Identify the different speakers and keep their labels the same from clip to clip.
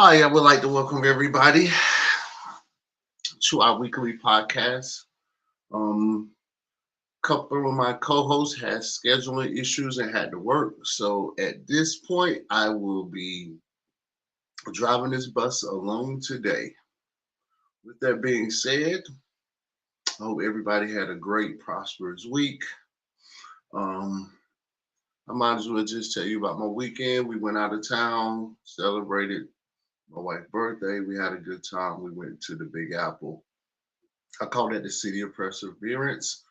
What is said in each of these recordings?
Speaker 1: Hi, I would like to welcome everybody to our weekly podcast. Couple of my co-hosts had scheduling issues and had to work, so at this point, I will be driving this bus alone today. With that being said, I hope everybody had a great, prosperous week. Um, I might as well just tell you about my weekend. We went out of town, celebrated my wife's birthday. We had a good time. We went to the Big Apple. I call that the city of perseverance.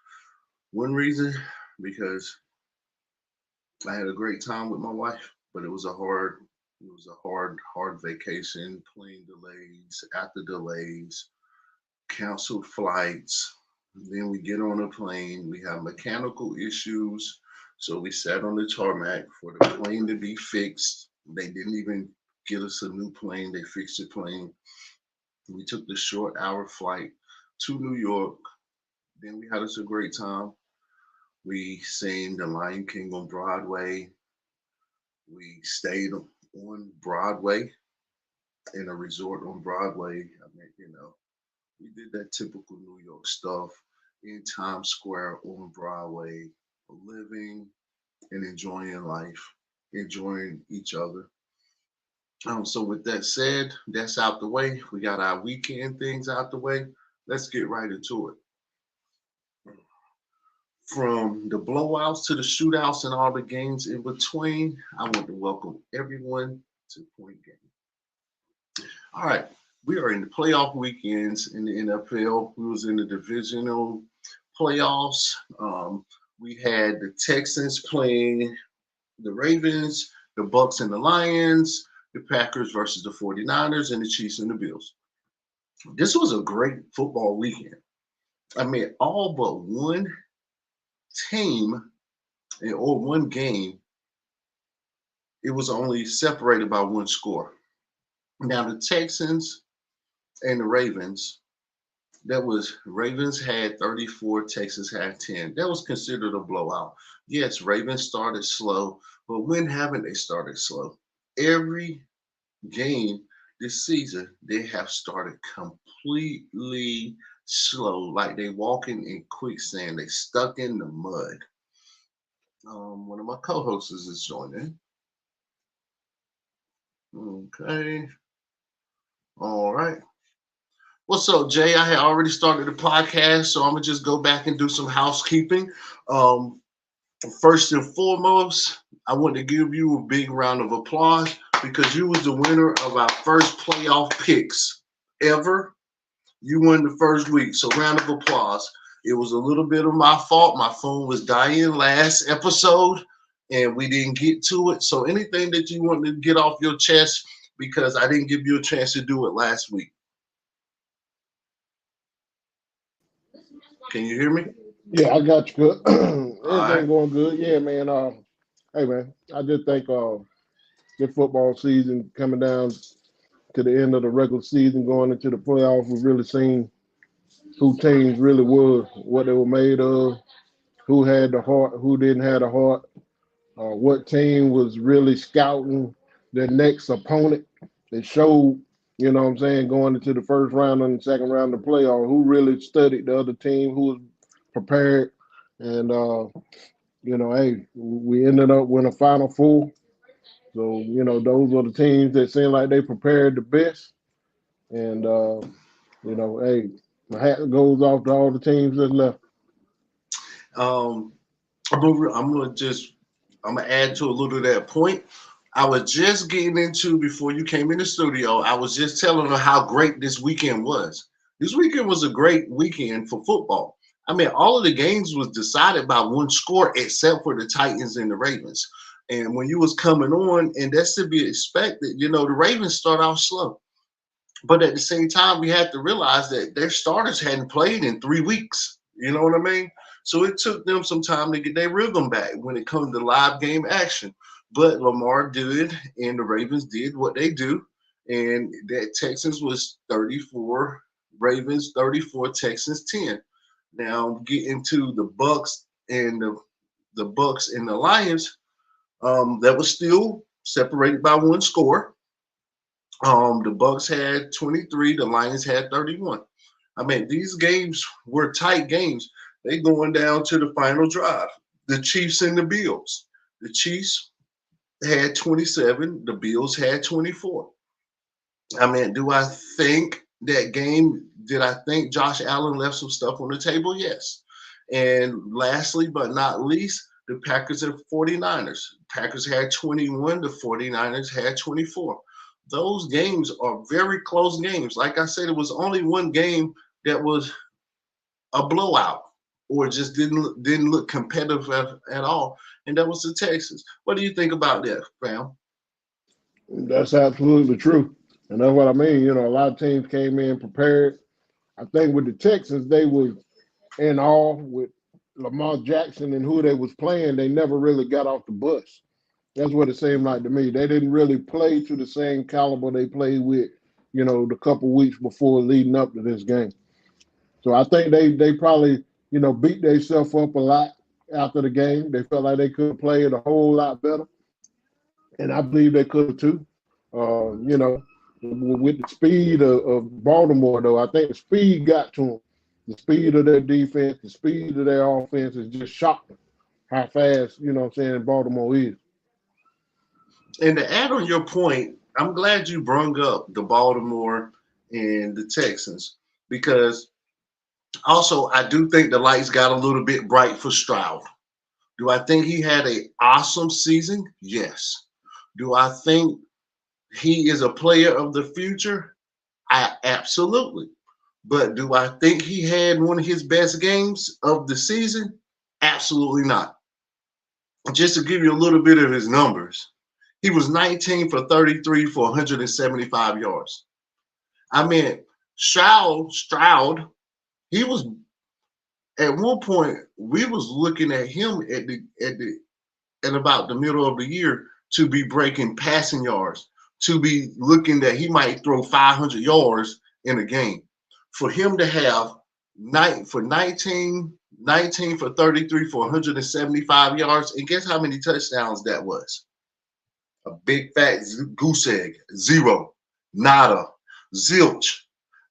Speaker 1: One reason, because I had a great time with my wife, but it was a hard vacation. Plane delays, after delays, canceled flights. Then we get on a plane. We have mechanical issues, so we sat on the tarmac for the plane to be fixed. They didn't even get us a new plane. They fixed the plane. We took the short hour flight to New York. Then we had us a great time. We seen The Lion King on Broadway. We stayed on Broadway in a resort on Broadway. We did that typical New York stuff in Times Square on Broadway, living and enjoying life, enjoying each other. So with that said, that's out the way. We got our weekend things out the way. Let's get right into it. From the blowouts to the shootouts and all the games in between, I want to welcome everyone to Point Game. All right, we are in the playoff weekends in the NFL. We was in the divisional playoffs. We had the Texans playing the Ravens, the Bucks and the Lions, the Packers versus the 49ers, and the Chiefs and the Bills. This was a great football weekend. I mean, all but one team or one game, it was only separated by one score. Now the Texans and the Ravens, that was Ravens had 34, Texans had 10. That was considered a blowout. Yes, Ravens started slow, but when haven't they started slow? Every game this season, they have started completely slow, like they walking in quicksand. They stuck in the mud. One of my co-hosts is joining. Okay. All right. What's up, Jay? I had already started the podcast, so I'm gonna just go back and do some housekeeping. Um, First and foremost, I want to give you a big round of applause because you was the winner of our first playoff picks ever. You won the first week, so round of applause. It was a little bit of my fault. My phone was dying last episode, and we didn't get to it. So anything that you want to get off your chest because I didn't give you a chance to do it last week. Can you hear me?
Speaker 2: Yeah, I got you good.
Speaker 1: All
Speaker 2: Everything
Speaker 1: right.
Speaker 2: going good. Yeah, man. Hey, man. I just think this football season coming down to the end of the regular season, going into the playoffs, we've really seen who teams really were, what they were made of, who had the heart, who didn't have the heart, what team was really scouting their next opponent. They showed, what I'm saying, going into the first round and the second round of the playoff, who really studied the other team, who was prepared. And hey, we ended up with a Final Four. So, those are the teams that seem like they prepared the best. And, hey, my hat goes off to all the teams that's left.
Speaker 1: Um, I'm gonna add to a little of that point. I was just getting into before you came in the studio. I was just telling her how great this weekend was. This weekend was a great weekend for football. I mean, all of the games was decided by one score except for the Titans and the Ravens. And when you was coming on, and that's to be expected, the Ravens start out slow. But at the same time, we had to realize that their starters hadn't played in 3 weeks. You know what I mean? So it took them some time to get their rhythm back when it comes to live game action. But Lamar did, and the Ravens did what they do, and that Texans was 34, Ravens 34, Texans 10. Now get into the Bucks and the Bucks and the Lions. That was still separated by one score. The Bucks had 23. The Lions had 31. I mean, these games were tight games. They going down to the final drive. The Chiefs and the Bills. The Chiefs had 27. The Bills had 24. I mean, do I think that game, did I think Josh Allen left some stuff on the table? Yes. And lastly, but not least, the Packers and 49ers. Packers had 21, the 49ers had 24. Those games are very close games. Like I said, it was only one game that was a blowout or just didn't look competitive at all, and that was the Texans. What do you think about that, fam?
Speaker 2: That's absolutely true. And that's what I mean. You know, a lot of teams came in prepared. I think with the Texans, they was in awe with Lamar Jackson and who they was playing. They never really got off the bus. That's what it seemed like to me. They didn't really play to the same caliber they played with, you know, the couple weeks before leading up to this game. So I think they probably, you know, beat themselves up a lot after the game. They felt like they could have played a whole lot better. And I believe they could have too. You know, with the speed of Baltimore, though, I think the speed got to them. The speed of their defense, the speed of their offense is just shocking how fast, you know what I'm saying, Baltimore is.
Speaker 1: And to add on your point, I'm glad you brung up the Baltimore and the Texans because also I do think the lights got a little bit bright for Stroud. Do I think he had an awesome season? Yes. Do I think he is a player of the future? I absolutely. But do I think he had one of his best games of the season? Absolutely not. Just to give you a little bit of his numbers, he was 19 for 33 for 175 yards. I mean, Stroud, he was at one point we was looking at him at about the middle of the year to be breaking passing yards, to be looking that he might throw 500 yards in a game. For him to have 19 for 33 for 175 yards, and guess how many touchdowns that was? A big fat goose egg. Zero, nada, zilch,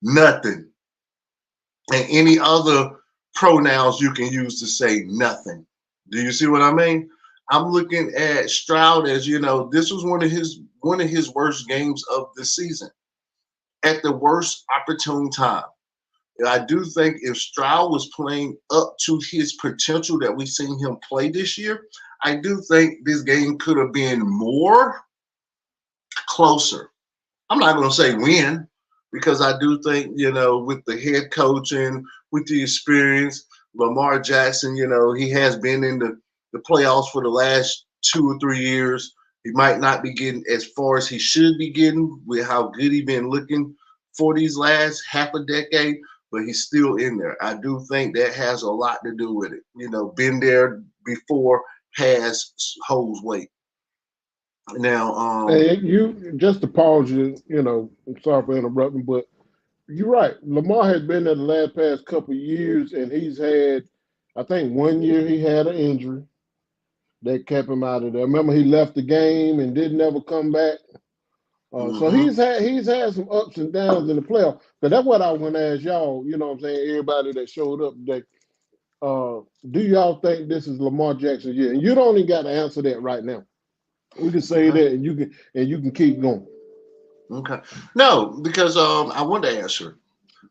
Speaker 1: nothing, and any other pronouns you can use to say nothing. Do you see what I mean? I'm looking at Stroud as, you know, this was one of his worst games of the season at the worst opportune time. I do think if Stroud was playing up to his potential that we've seen him play this year, I do think this game could have been more closer. I'm not going to say win because I do think, you know, with the head coaching, with the experience, Lamar Jackson, you know, he has been in the playoffs for the last 2 or 3 years. He might not be getting as far as he should be getting with how good he's been looking for these last half a decade, but he's still in there. I do think that has a lot to do with it. You know, been there before, has holds weight. Now,
Speaker 2: And you just to pause you, you know, I'm sorry for interrupting, but you're right. Lamar has been there the last past couple of years, and he's had, I think, 1 year he had an injury that kept him out of there. Remember, he left the game and didn't ever come back. So
Speaker 1: mm-hmm.
Speaker 2: he's had some ups and downs in the playoff. But that's what I want to ask y'all. You know what I'm saying? Everybody that showed up today. Do y'all think this is Lamar Jackson's year? And you don't even got to answer that right now. We can say
Speaker 1: Okay.
Speaker 2: that, and you can keep going.
Speaker 1: Okay. No, because I wanted to answer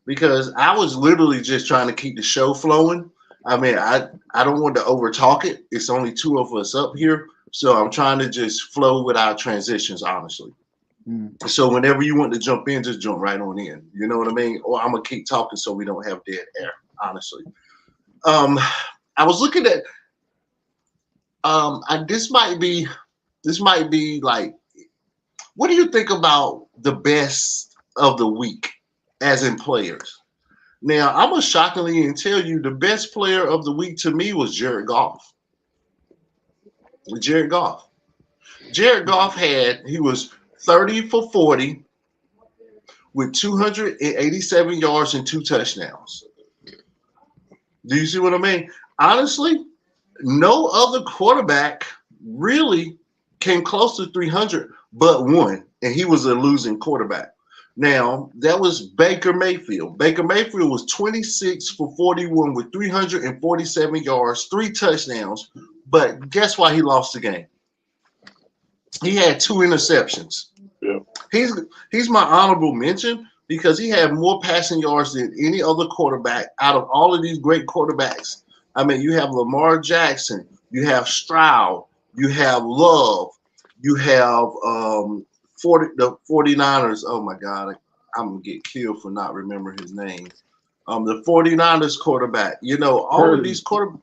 Speaker 1: because I was literally just trying to keep the show flowing. I mean, I don't want to overtalk it. It's only two of us up here, so I'm trying to just flow with our transitions, honestly. So whenever you want to jump in, just jump right on in. You know what I mean? Or I'm gonna keep talking so we don't have dead air. Honestly, I was looking at this might be like, what do you think about the best of the week as in players? Now, I'm gonna shockingly and tell you the best player of the week to me was Jared Goff. Jared Goff. Jared Goff he was 30 for 40 with 287 yards and 2 touchdowns. Do you see what I mean? Honestly, no other quarterback really came close to 300 but one, and he was a losing quarterback. Now, that was Baker Mayfield. Baker Mayfield was 26 for 41 with 347 yards, 3 touchdowns. But guess why he lost the game? He had 2 interceptions.
Speaker 2: Yeah.
Speaker 1: He's my honorable mention because he had more passing yards than any other quarterback out of all of these great quarterbacks. I mean, you have Lamar Jackson, you have Stroud, you have Love, you have the 49ers. Oh my God, I'm gonna get killed for not remembering his name. The 49ers quarterback. You know, all of these quarterbacks.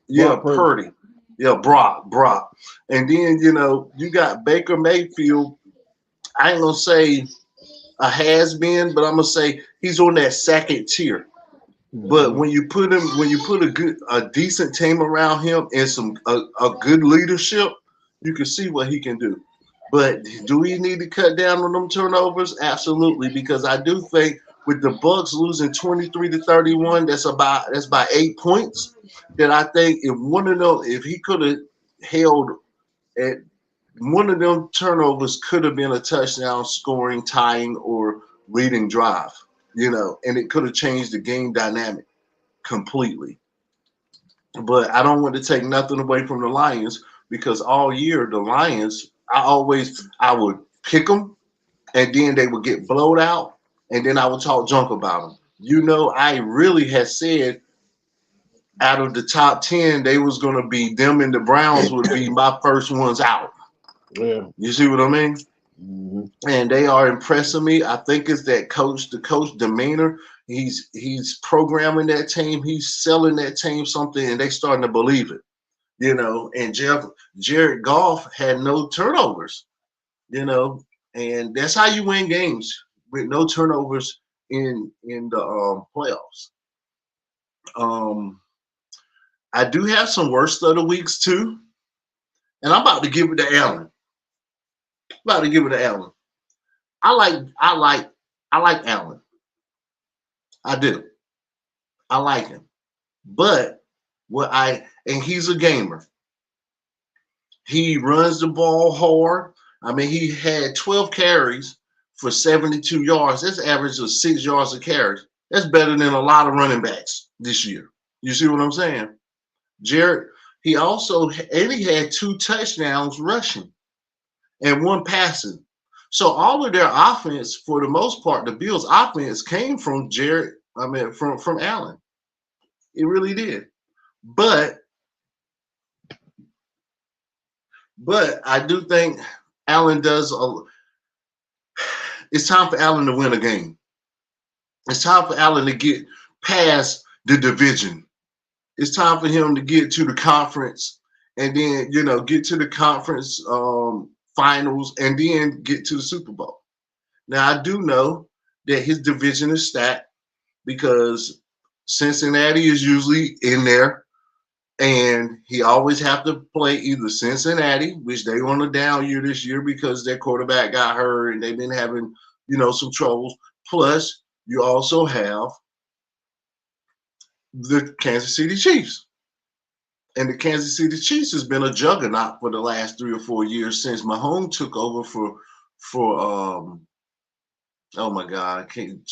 Speaker 1: Yeah, Purdy. Yeah, Brock. And then, you know, you got Baker Mayfield. I ain't gonna say a has-been, but I'm gonna say he's on that second tier. But when you put a decent team around him and a good leadership, you can see what he can do. But do we need to cut down on them turnovers? Absolutely, because I do think with the Bucks losing 23-31, that's by 8 points. That I think if he could have held at one of them turnovers could have been a touchdown, scoring, tying, or leading drive, you know, and it could have changed the game dynamic completely. But I don't want to take nothing away from the Lions because all year the Lions, I would pick them and then they would get blowed out and then I would talk junk about them. You know, I really had said out of the top 10, they was going to be them and the Browns would be my first ones out.
Speaker 2: Yeah.
Speaker 1: You see what I mean?
Speaker 2: Mm-hmm.
Speaker 1: And they are impressing me. I think it's that the coach demeanor. He's programming that team. He's selling that team something, and they starting to believe it. You know, and Jared Goff had no turnovers. You know, and that's how you win games with no turnovers in the playoffs. I do have some worst of the weeks too, and I'm about to give it to Allen. I like Allen. I do. I like him. But he's a gamer. He runs the ball hard. I mean, he had 12 carries for 72 yards. That's average of 6 yards a carry. That's better than a lot of running backs this year. You see what I'm saying? Jared, he had 2 touchdowns rushing and 1 passing. So all of their offense, for the most part, the Bills' offense came from from Allen. It really did. But I do think Allen it's time for Allen to win a game. It's time for Allen to get past the division. It's time for him to get to the conference and then, you know, get to the conference finals and then get to the Super Bowl. Now, I do know that his division is stacked because Cincinnati is usually in there, and he always have to play either Cincinnati, which they on a down year this year because their quarterback got hurt and they've been having, you know, some troubles. Plus, you also have the Kansas City Chiefs. And the Kansas City Chiefs has been a juggernaut for the last 3 or 4 years since Mahomes took over for oh my God, I can't.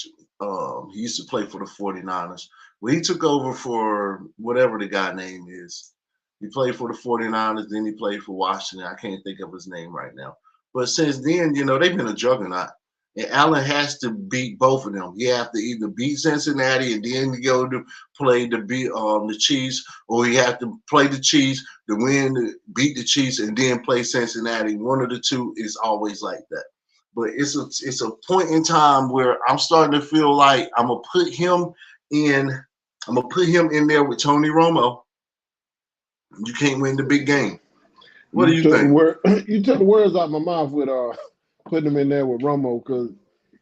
Speaker 1: He used to play for the 49ers. When he took over for whatever the guy name is, he played for the 49ers, then he played for Washington. I can't think of his name right now. But since then, you know, they've been a juggernaut. And Allen has to beat both of them. He have to either beat Cincinnati and then go to play the Chiefs, or he have to play the Chiefs to beat the Chiefs, and then play Cincinnati. One of the two is always like that. But it's a point in time where I'm starting to feel like I'm gonna put him in there with Tony Romo. You can't win the big game. What do you think?
Speaker 2: You took the words out of my mouth with putting him in there with Romo,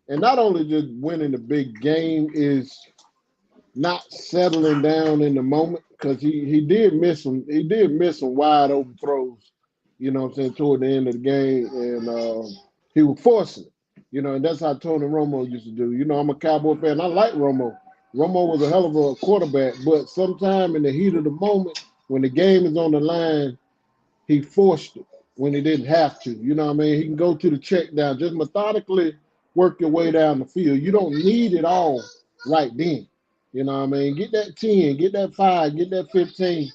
Speaker 2: and not only just winning the big game is not settling down in the moment, because he did miss some wide open throws, you know what I'm saying, toward the end of the game, and he was forcing it, you know, and that's how Tony Romo used to do. You know, I'm a Cowboy fan. I like Romo. Romo was a hell of a quarterback, but sometime in the heat of the moment, when the game is on the line, he forced it. when he didn't have to. You know what I mean? He can go to the check down, just methodically work your way down the field. You don't need it all right then. You know what I mean? Get that 10, get that 5, get that 15.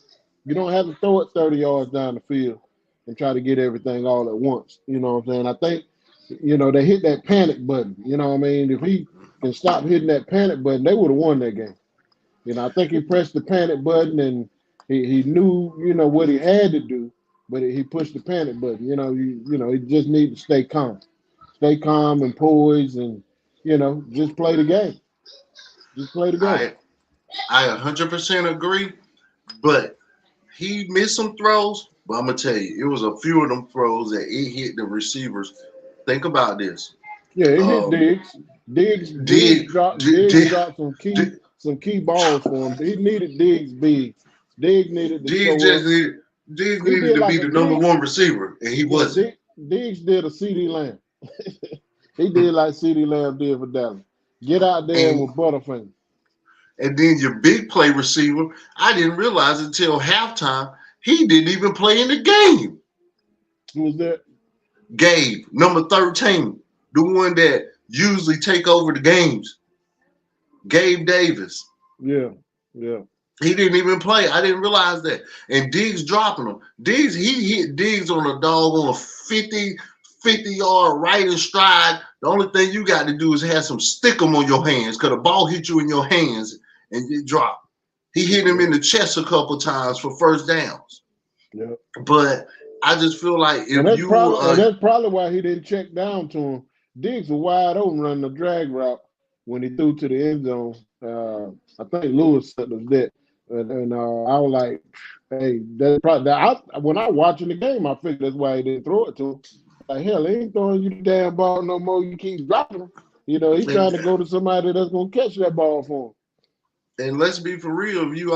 Speaker 2: You don't have to throw it 30 yards down the field and try to get everything all at once. You know what I'm saying? I think, they hit that panic button. You know what I mean? If he can stop hitting that panic button, they would have won that game. I think he pressed the panic button and he knew, what he had to do, but he pushed the panic button. He just need to stay calm. Stay calm and poised and, just play the game. Just play the game.
Speaker 1: I 100% agree, but he missed some throws. But I'm gonna tell you, it was a few of them throws that it hit the receivers. Think about this.
Speaker 2: Yeah, it hit Diggs. Diggs dropped some key balls for him. He needed Diggs big. Diggs needed to
Speaker 1: Diggs
Speaker 2: show
Speaker 1: just
Speaker 2: up.
Speaker 1: needed to be the number one receiver, and he wasn't.
Speaker 2: Diggs did a CeeDee Lamb. He did like CeeDee Lamb did for Dallas. Get out there with Butterfinger.
Speaker 1: And then your big play receiver, I didn't realize until halftime, he didn't even play in the game.
Speaker 2: Who was that?
Speaker 1: Gabe, number 13, the one that usually take over the games. Gabe Davis.
Speaker 2: Yeah.
Speaker 1: He didn't even play. I didn't realize that. And Diggs dropping him. He hit Diggs on a dog on a 50-yard right in stride. The only thing you got to do is have some stickum on your hands because the ball hit you in your hands and you drop. He hit him in the chest a couple times for first downs.
Speaker 2: Yeah.
Speaker 1: But I just feel like
Speaker 2: that's probably why he didn't check down to him. Diggs was wide open running the drag route when he threw to the end zone. I think Lewis said that. And I was like, hey, that's probably when I watching the game, I figured that's why he didn't throw it to him. Like, hell, he ain't throwing you the damn ball no more. You keep dropping him. He's trying to go to somebody that's gonna catch that ball for him.
Speaker 1: And let's be for real, if you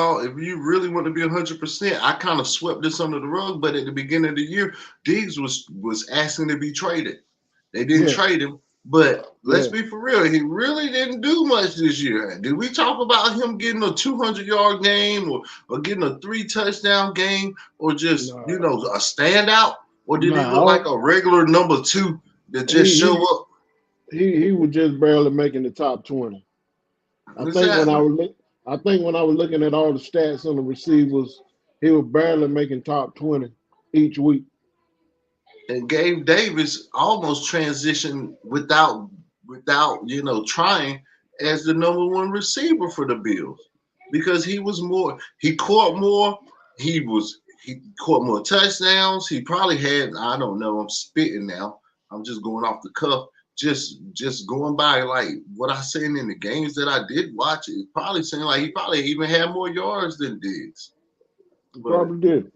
Speaker 1: really want to be 100%, I kind of swept this under the rug. But at the beginning of the year, Diggs was asking to be traded. They didn't trade him. But let's be for real, he really didn't do much this year. Did we talk about him getting a 200-yard game or getting a 3-touchdown game or just a standout? Or did he look like a regular number 2 that just show up?
Speaker 2: He was just barely making the top 20. I think when I was looking at all the stats on the receivers, he was barely making top 20 each week.
Speaker 1: And Gabe Davis almost transitioned without trying as the number 1 receiver for the Bills because he caught more, he caught more touchdowns. He probably had, I don't know, I'm spitting now. I'm just going off the cuff. Just going by like what I seen in the games that I did watch, it probably seemed like he probably even had more yards than Diggs.
Speaker 2: Probably did.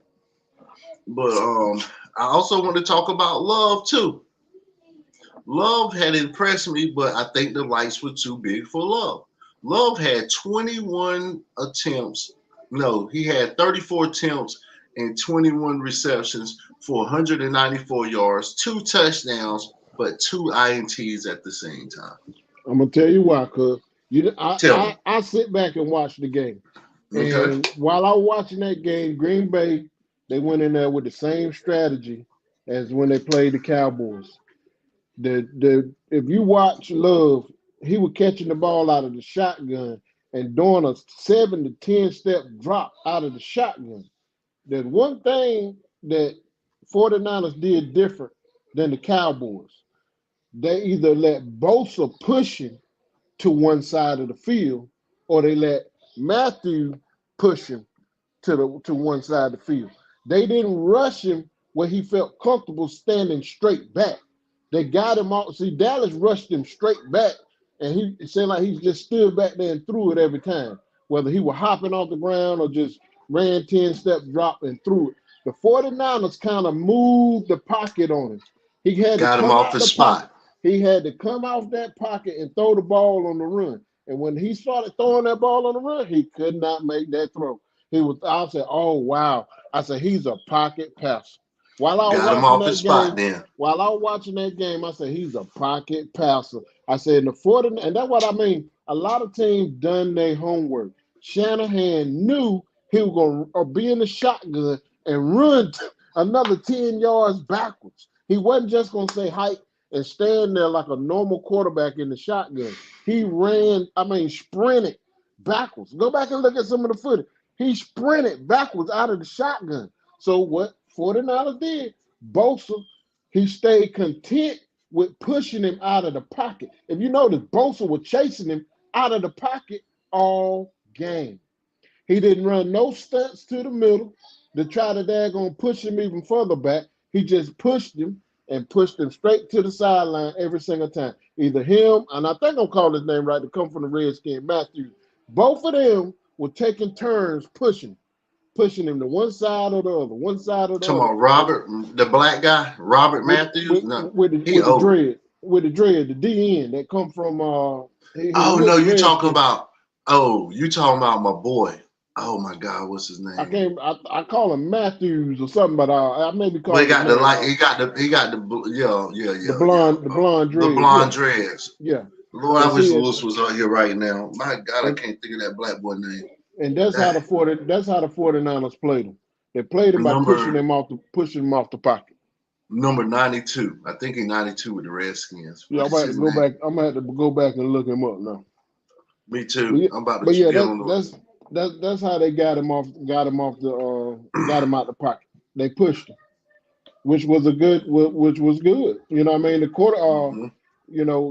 Speaker 1: But I also want to talk about Love too. Love had impressed me, but I think the lights were too big for Love. Love had 21 attempts. No, he had 34 attempts and 21 receptions for 194 yards, 2 touchdowns, but 2 INTs at the same time.
Speaker 2: I'm gonna tell you why, cuz I sit back and watch the game.
Speaker 1: Okay.
Speaker 2: And while I was watching that game, Green Bay, they went in there with the same strategy as when they played the Cowboys. If you watch Love, he was catching the ball out of the shotgun and doing a 7 to 10 step drop out of the shotgun. There's one thing that 49ers did different than the Cowboys. They either let Bosa push him to one side of the field or they let Matthew push him to one side of the field. They didn't rush him where he felt comfortable standing straight back. They got him out. See, Dallas rushed him straight back, and he seemed like he just stood back there and threw it every time, whether he was hopping off the ground or just ran 10-step drop and threw it. The 49ers kind of moved the pocket on him. He had
Speaker 1: got him off his spot.
Speaker 2: He had to come off that pocket and throw the ball on the run. And when he started throwing that ball on the run, he could not make that throw. I said, oh, wow. I said, he's a pocket passer. While I was watching that game, I said, he's a pocket passer. I said, and that's what I mean. A lot of teams done their homework. Shanahan knew he was going to be in the shotgun and another 10 yards backwards. He wasn't just going to say hike and stand there like a normal quarterback in the shotgun. He sprinted backwards. Go back and look at some of the footage. He sprinted backwards out of the shotgun. So what 49ers did, Bosa, he stayed content with pushing him out of the pocket. If you notice, Bosa was chasing him out of the pocket all game. He didn't run no stunts to the middle to try to daggone push him even further back. He just pushed him and pushed him straight to the sideline every single time. Either him, and I think I'm calling his name right, to come from the Redskins, Matthews. Both of them were taking turns pushing him to one side or the other, one side or the
Speaker 1: Talking
Speaker 2: other.
Speaker 1: about Robert, the black guy, Robert Matthews.
Speaker 2: With the dread, the DN that come from.
Speaker 1: You talking about? Oh, you talking about my boy? Oh my God, what's his name?
Speaker 2: I call him Matthews or something, but I maybe call him.
Speaker 1: He got the
Speaker 2: blonde dreads.
Speaker 1: The blonde dreads.
Speaker 2: Yeah.
Speaker 1: Lord, I wish Lewis was out here right now. My God, I can't think of that black boy name.
Speaker 2: And that's how the 49ers played him. They played him by pushing him off the pocket.
Speaker 1: Number 92. I think he's 92 with the Redskins.
Speaker 2: Yeah, I'm gonna have to go back and look him up now.
Speaker 1: Me too.
Speaker 2: That's how they got him out the pocket. They pushed him, which was good. You know what I mean? The quarter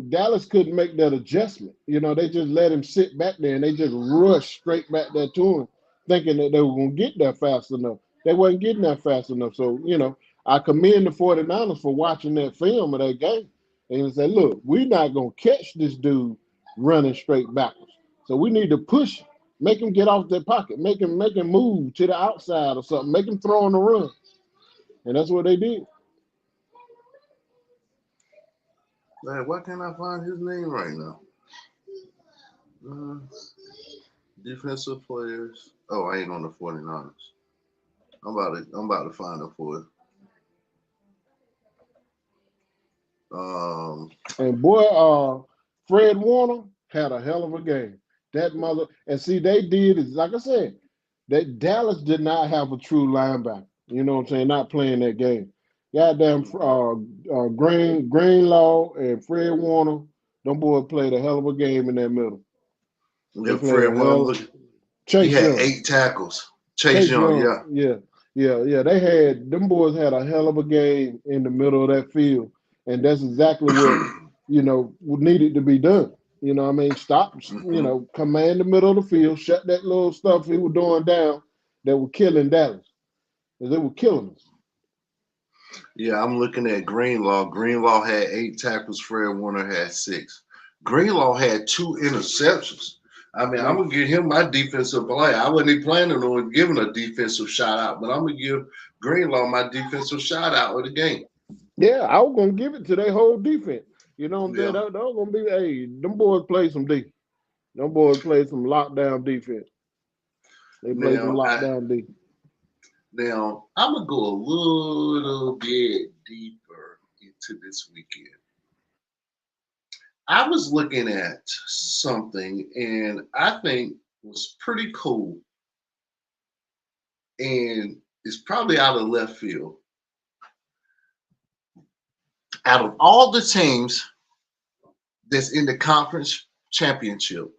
Speaker 2: Dallas couldn't make that adjustment. They just let him sit back there and they just rushed straight back there to him, thinking that they were gonna get there fast enough. They wasn't getting there fast enough. So, I commend the 49ers for watching that film of that game. And said, look, we're not gonna catch this dude running straight backwards. So we need to push him. Make him get off their pocket. Make him move to the outside or something. Make him throw on the run. And that's what they did.
Speaker 1: Man, why can't I find his name right now? Defensive players. Oh, I ain't on the 49ers. I'm about to find him for it.
Speaker 2: And boy, Fred Warner had a hell of a game. That mother, and see, they did is like I said, that Dallas did not have a true linebacker. You know what I'm saying? Not playing that game. Goddamn, Greenlaw and Fred Warner, them boys played a hell of a game in that middle.
Speaker 1: Yeah, Fred Warner. He had 8 tackles. Chase Young,
Speaker 2: yeah. They had them boys had a hell of a game in the middle of that field, and that's exactly what needed to be done. You know what I mean? Stop, command the middle of the field, shut that little stuff he was doing down that were killing Dallas. They were killing us.
Speaker 1: Yeah, I'm looking at Greenlaw. Greenlaw had 8 tackles. Fred Warner had 6. Greenlaw had 2 interceptions. I mean, I'm going to give him my defensive play. I wasn't even planning on giving a defensive shout out, but I'm going to give Greenlaw my defensive shout out of the game.
Speaker 2: Yeah, I was going to give it to their whole defense. You know what I'm saying? They're going to be, them boys play some D. Them boys play some lockdown defense. They play some lockdown D.
Speaker 1: Now, I'm going to go a little bit deeper into this weekend. I was looking at something, and I think was pretty cool, and it's probably out of left field. Out of all the teams that's in the conference championship,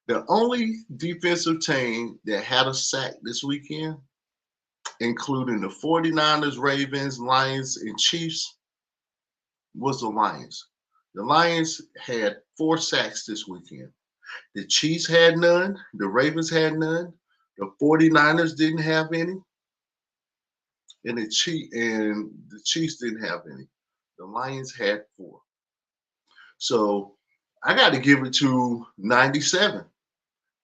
Speaker 1: the only defensive team that had a sack this weekend, including the 49ers, Ravens, Lions, and Chiefs, was the Lions. The Lions had 4 sacks this weekend. The Chiefs had none. The Ravens had none. The 49ers didn't have any. And the Chiefs didn't have any. The Lions had 4. So I got to give it to 97.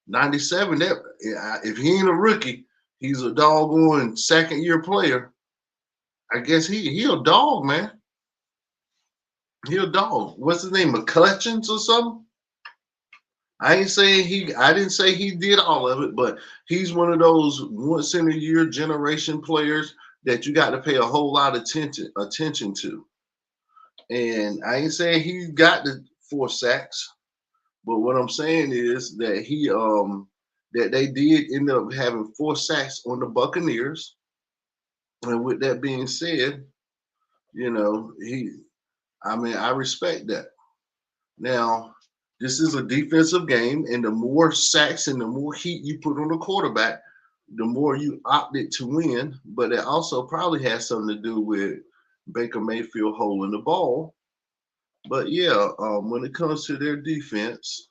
Speaker 1: 97, if he ain't a rookie, he's a doggone second-year player. I guess he a dog, man. He a dog. What's his name? McCutcheons or something? I didn't say he did all of it, but he's one of those once-in-a-year generation players that you got to pay a whole lot of attention to. And I ain't saying he got the 4 sacks, but what I'm saying is that that they did end up having 4 sacks on the Buccaneers. And with that being said, I respect that. Now, this is a defensive game, and the more sacks and the more heat you put on the quarterback, the more you opted to win. But it also probably has something to do with Baker Mayfield holding the ball. But yeah, when it comes to their defense,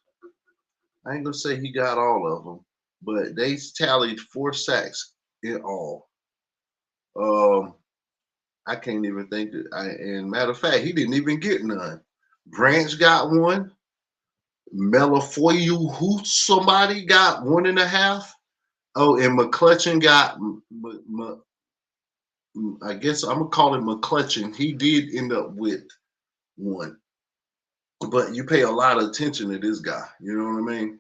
Speaker 1: I ain't gonna say he got all of them, but they tallied 4 sacks in all. Um, I can't even think that. And matter of fact, he didn't even get none. Branch got one. Melifoyu, who somebody got 1.5. Oh, and McClutchin got. I guess I'm gonna call him McClutchin. He did end up with one, but you pay a lot of attention to this guy. You know what I mean?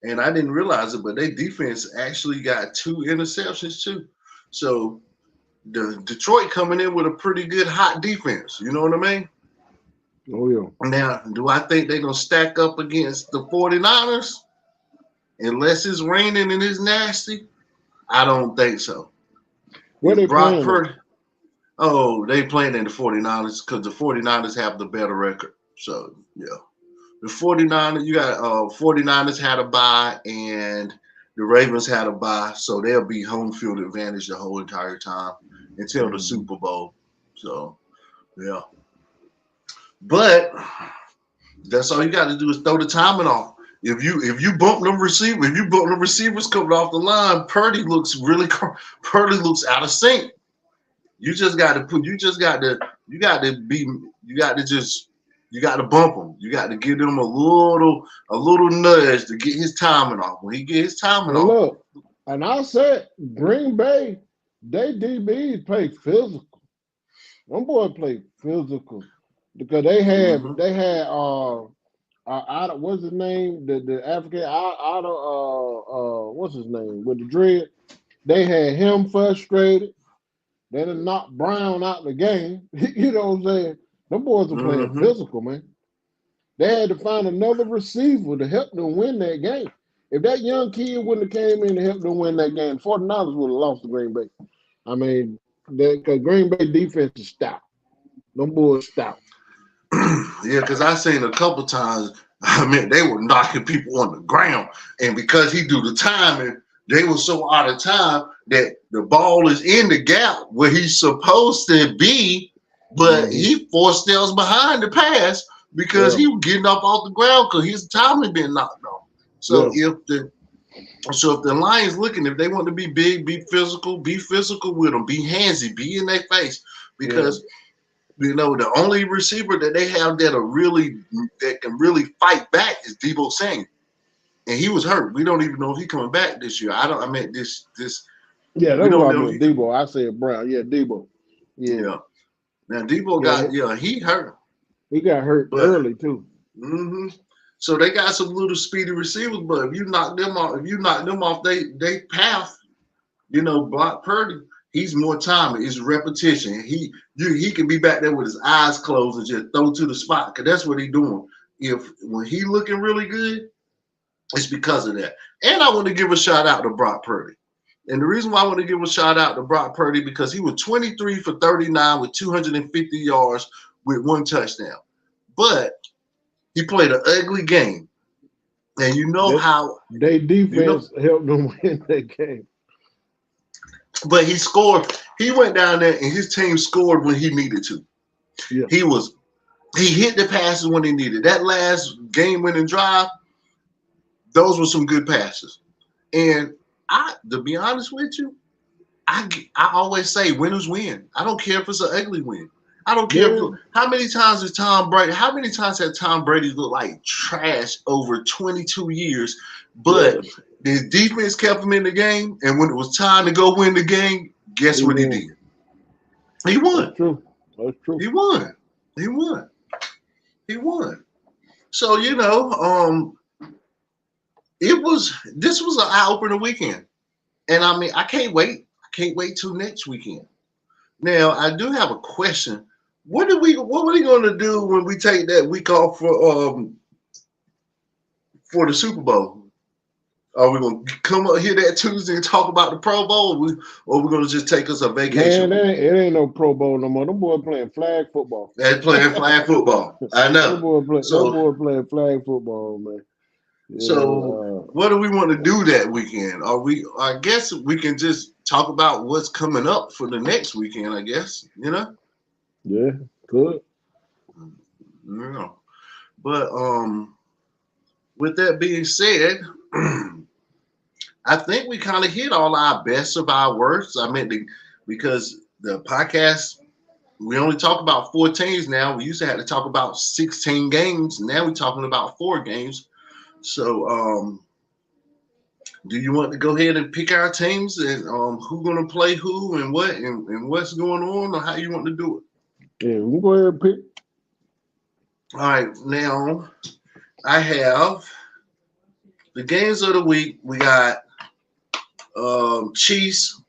Speaker 1: And I didn't realize it, but their defense actually got 2 interceptions too. So the Detroit coming in with a pretty good hot defense. You know what I mean?
Speaker 2: Oh, yeah.
Speaker 1: Now, do I think they're going to stack up against the 49ers? Unless it's raining and it's nasty? I don't think so.
Speaker 2: Where they playing?
Speaker 1: They playing in the 49ers because the 49ers have the better record. So, yeah. The 49ers, you got 49ers had a bye and the Ravens had a bye. So they'll be home field advantage the whole entire time until the Super Bowl. So, yeah. But that's all you got to do is throw the timing off. If you bump them receivers coming off the line, Purdy looks out of sync. You got to bump him. You got to give them a little nudge to get his timing off. When he get his timing off.
Speaker 2: Look, and I said Green Bay, they DBs play physical. One boy played physical because they had what's his name? The African what's his name with the dread? They had him frustrated. They done knocked Brown out the game. You know what I'm saying? Them boys are playing physical, man. They had to find another receiver to help them win that game. If that young kid wouldn't have came in to help them win that game, 49ers would have lost to Green Bay. I mean, because Green Bay defense is stout. Them boys stout.
Speaker 1: Yeah, because I seen a couple times, they were knocking people on the ground. And because he do the timing, they were so out of time that the ball is in the gap where he's supposed to be, but he 4 steps behind the pass because he was getting up off the ground because his timing been knocked off. So if the Lions looking, if they want to be big, be physical with them, be handsy, be in their face, because the only receiver that they have that can really fight back is Deebo Samuel. And he was hurt. We don't even know if he's coming back this year. Yeah, that's
Speaker 2: what I meant. Deebo. I said Brown. Yeah, Deebo. Yeah.
Speaker 1: Now Deebo he hurt.
Speaker 2: He got hurt early too.
Speaker 1: Mm-hmm. So they got some little speedy receivers, but if you knock them off they path, Brock Purdy, he's more timing, it's repetition. He can be back there with his eyes closed and just throw to the spot, because that's what he's doing. When he looking really good, it's because of that. And I want to give a shout out to Brock Purdy. And the reason why I want to give a shout out to Brock Purdy, because he was 23 for 39 with 250 yards with 1 touchdown. But he played an ugly game. And how
Speaker 2: they defense helped them win that game.
Speaker 1: But he scored. He went down there and his team scored when he needed to. Yeah. He hit the passes when he needed. That last game-winning drive, those were some good passes. And to be honest with you, I always say winners win. I don't care if it's an ugly win. I don't care how many times has Tom Brady looked like trash over 22 years, but the defense kept him in the game, and when it was time to go win the game, guess what he did? He won.
Speaker 2: That's true.
Speaker 1: He won. So, this was an eye-opener weekend. And I mean, I can't wait. I can't wait till next weekend. Now, I do have a question. What are we going to do when we take that week off for the Super Bowl? Are we gonna come up here that Tuesday and talk about the Pro Bowl, or we gonna just take us a vacation?
Speaker 2: Man, it ain't no Pro Bowl no more. Them boys playing flag football.
Speaker 1: They're playing flag football. I
Speaker 2: Them
Speaker 1: know.
Speaker 2: boys playing flag football, man. You
Speaker 1: So what do we want to do that weekend? I guess we can just talk about what's coming up for the next weekend, I guess,
Speaker 2: Yeah, good.
Speaker 1: Yeah. But with that being said, I think we kind of hit all our best of our worst. Because the podcast, we only talk about 4 teams now. We used to have to talk about 16 games. Now we're talking about 4 games. So do you want to go ahead and pick our teams and who's going to play who and what and what's going on, or how you want to do it?
Speaker 2: Yeah, we can go ahead and pick.
Speaker 1: All right, now I have the games of the week. We got Chiefs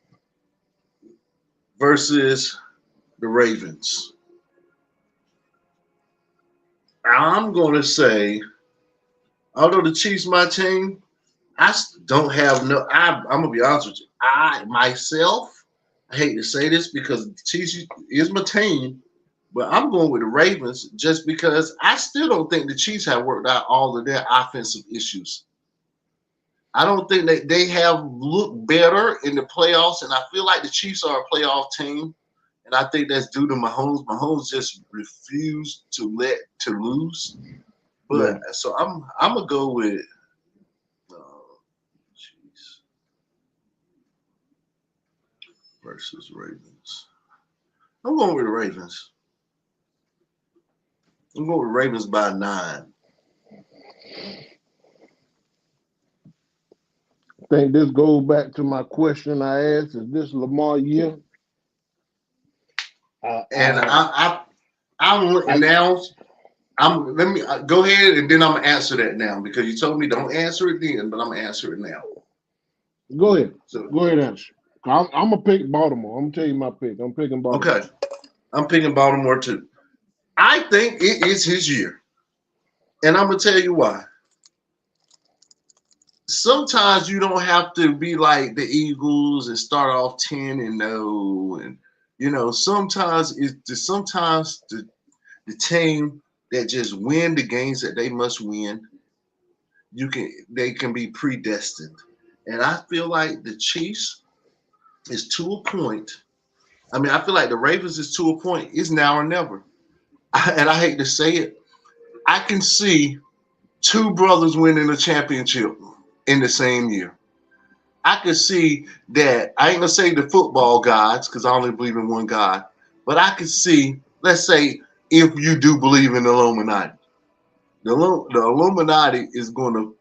Speaker 1: versus the Ravens. I'm going to say, although the Chiefs my team, I don't have no. I'm gonna be honest with you. I hate to say this because the Chiefs is my team, but I'm going with the Ravens just because I still don't think the Chiefs have worked out all of their offensive issues. I don't think they have looked better in the playoffs, and I feel like the Chiefs are a playoff team, and I think that's due to Mahomes. Mahomes just refused to lose. But so I'm gonna go with Chiefs versus Ravens. I'm going with the Ravens. I'm going with Ravens by 9.
Speaker 2: I think this goes back to my question I asked: is this Lamar year?
Speaker 1: And I now. Let me go ahead and then I'm gonna answer that now because you told me don't answer it then, but I'm gonna answer it now.
Speaker 2: Go ahead.
Speaker 1: So
Speaker 2: go ahead and answer. I'm gonna pick Baltimore. I'm gonna tell you my pick. I'm picking Baltimore.
Speaker 1: Okay, I'm picking Baltimore too. I think it is his year, and I'm gonna tell you why. Sometimes you don't have to be like the Eagles and start off 10-0, and sometimes the team that just win the games that they must win, they can be predestined. And I feel like the Chiefs is to a point. I mean, I feel like the Ravens is to a point. It's now or never. And I hate to say it, I can see 2 brothers winning a championship in the same year. I could see that. I ain't gonna say the football gods because I only believe in one God, but I could see. Let's say if you do believe in the Illuminati, the Illuminati is gonna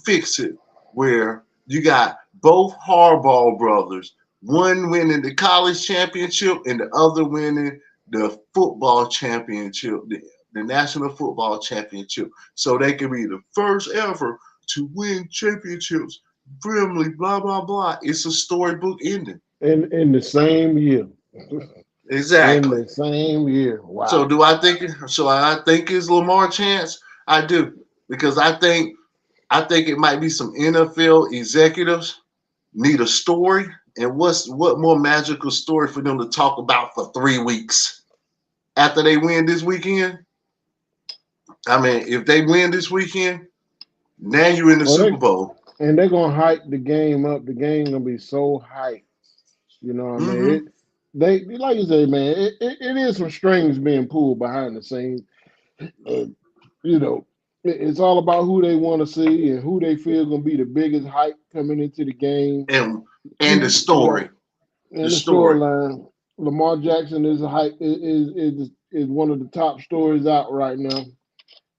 Speaker 1: fix it where you got both Harbaugh brothers, one winning the college championship and the other winning the football championship, the National Football Championship, so they can be the first ever to win championships. Brimley, blah blah blah. It's a storybook ending.
Speaker 2: In the same year.
Speaker 1: Exactly.
Speaker 2: In the same year. Wow.
Speaker 1: So do I think? So I think it's Lamar chance. I do because I think it might be some NFL executives need a story, and what more magical story for them to talk about for 3 weeks after they win this weekend? I mean, if they win this weekend, now you're in the Super Bowl.
Speaker 2: And they're gonna hype the game up. The game gonna be so hyped. You know what I mean? They like you say, man. It is some strings being pulled behind the scenes. It's all about who they want to see and who they feel gonna be the biggest hype coming into the game.
Speaker 1: And the story.
Speaker 2: And the storyline. Lamar Jackson is is one of the top stories out right now.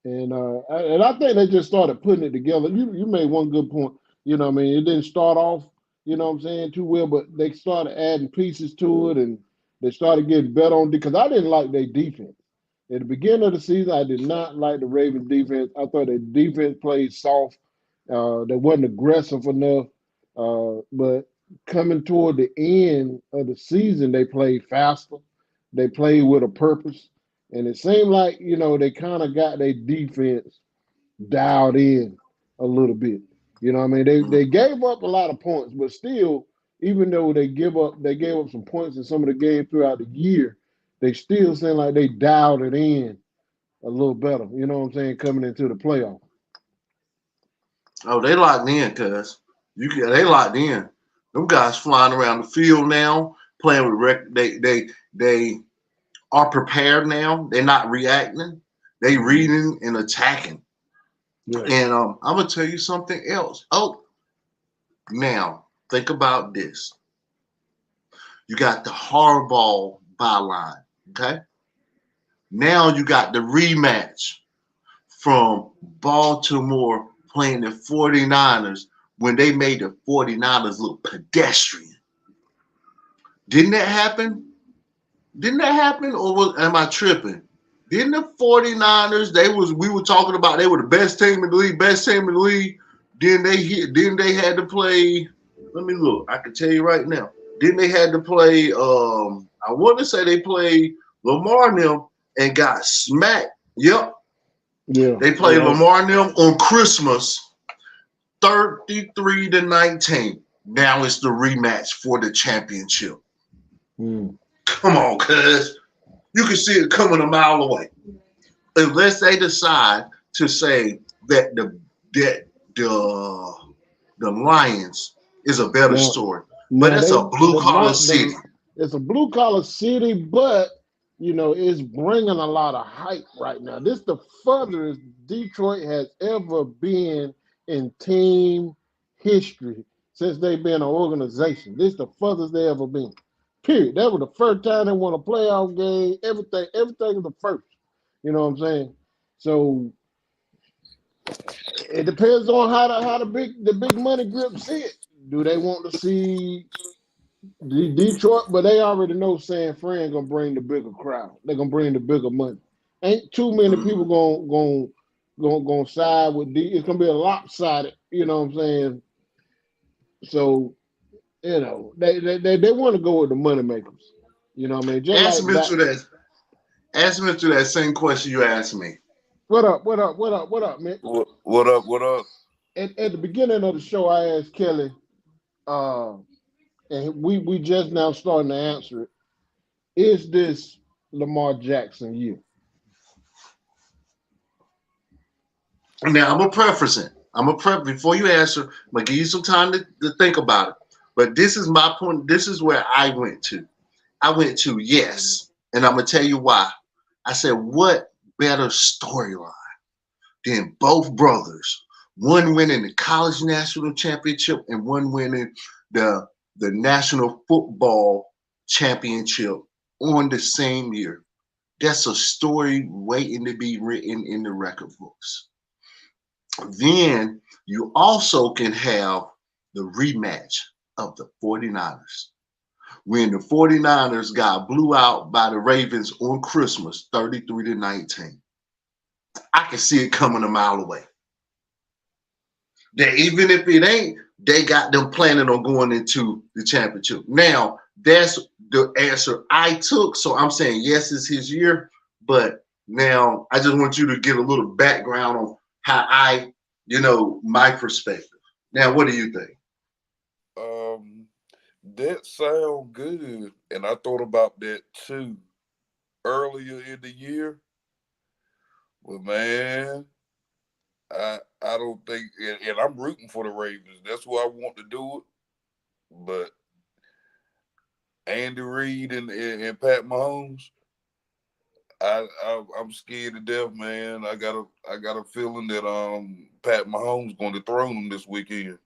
Speaker 2: And I think they just started putting it together. You made one good point. You know what I mean? It didn't start off, you know what I'm saying, too well, but they started adding pieces to it and they started getting better on it because I didn't like their defense. At the beginning of the season, I did not like the Ravens defense. I thought their defense played soft. They wasn't aggressive enough. But coming toward the end of the season, they played faster. They played with a purpose. And it seemed like, they kind of got their defense dialed in a little bit. You know what I mean? They gave up a lot of points, but still, even though they gave up some points in some of the games throughout the year, they still seem like they dialed it in a little better. You know what I'm saying? Coming into the playoff.
Speaker 1: Oh, they locked in, cuz. They locked in. Them guys flying around the field now, playing with they are prepared now. They're not reacting. They reading and attacking.
Speaker 2: Yeah.
Speaker 1: And I'm gonna tell you something else. Oh, now think about this. You got the hardball byline, okay? Now you got the rematch from Baltimore playing the 49ers when they made the 49ers look pedestrian. Didn't that happen? Or am I tripping? Didn't the 49ers, we were talking about they were the best team in the league. Then they had to play, let me look, I can tell you right now. Then they had to play, I want to say they played Lamar and them and got smacked. Yep.
Speaker 2: Yeah.
Speaker 1: They played Lamar and them on Christmas, 33-19. Now it's the rematch for the championship. Come on, cuz. You can see it coming a mile away. Unless they decide to say that the Lions is a better story. But it's a blue-collar city.
Speaker 2: It's a blue-collar city, but, it's bringing a lot of hype right now. This is the furthest Detroit has ever been in team history since they've been an organization. This is the furthest they ever been. Period. That was the first time they won a playoff game. Everything was the first. You know what I'm saying? So it depends on how the big money grip see it. Do they want to see Detroit? But they already know San Fran gonna bring the bigger crowd. They're gonna bring the bigger money. Ain't too many people gonna side with It's gonna be a lopsided. You know what I'm saying? So they want to go with the money makers. You know what I mean?
Speaker 1: Ask Mitchell that same question you asked me.
Speaker 2: What up, man?
Speaker 3: What up?
Speaker 2: At the beginning of the show, I asked Kelly, and we just now starting to answer it. Is this Lamar Jackson year?
Speaker 1: Now I'm gonna preface it. Before you answer. I'm gonna give you some time to think about it. But this is my point. This is where I went to. Yes, and I'm gonna tell you why. I said, what better storyline than both brothers? One winning the college national championship and one winning the National Football Championship on the same year. That's a story waiting to be written in the record books. Then you also can have the rematch of the 49ers. When the 49ers got blew out by the Ravens on Christmas, 33-19. I can see it coming a mile away. That even if it ain't, they got them planning on going into the championship. Now, that's the answer I took. So I'm saying yes, it's his year. But now I just want you to get a little background on how my perspective. Now, what do you think?
Speaker 3: That sounds good. And I thought about that too earlier in the year. But man, I don't think, and I'm rooting for the Ravens. That's who I want to do it. But Andy Reid and Pat Mahomes, I'm scared to death, man. I got a feeling that Pat Mahomes going to throw them this weekend.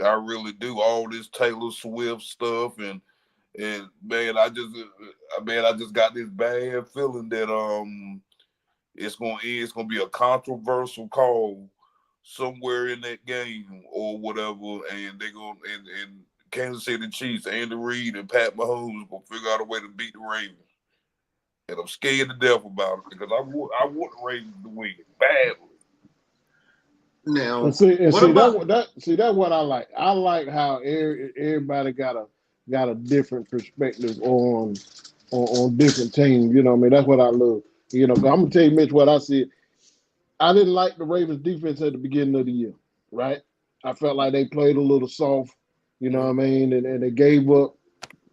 Speaker 3: I really do. All this Taylor Swift stuff and man, I just got this bad feeling that it's gonna be a controversial call somewhere in that game or whatever, and they're gonna and Kansas City Chiefs, Andy Reid and Pat Mahomes gonna figure out a way to beat the Ravens. And I'm scared to death about it because I want the Ravens to win badly.
Speaker 1: Now,
Speaker 2: that's what I like. I like how everybody got a different perspective on different teams. You know what I mean? That's what I love. I'm gonna tell you, Mitch, what I see. I didn't like the Ravens defense at the beginning of the year, right? I felt like they played a little soft, you know what I mean? And they gave up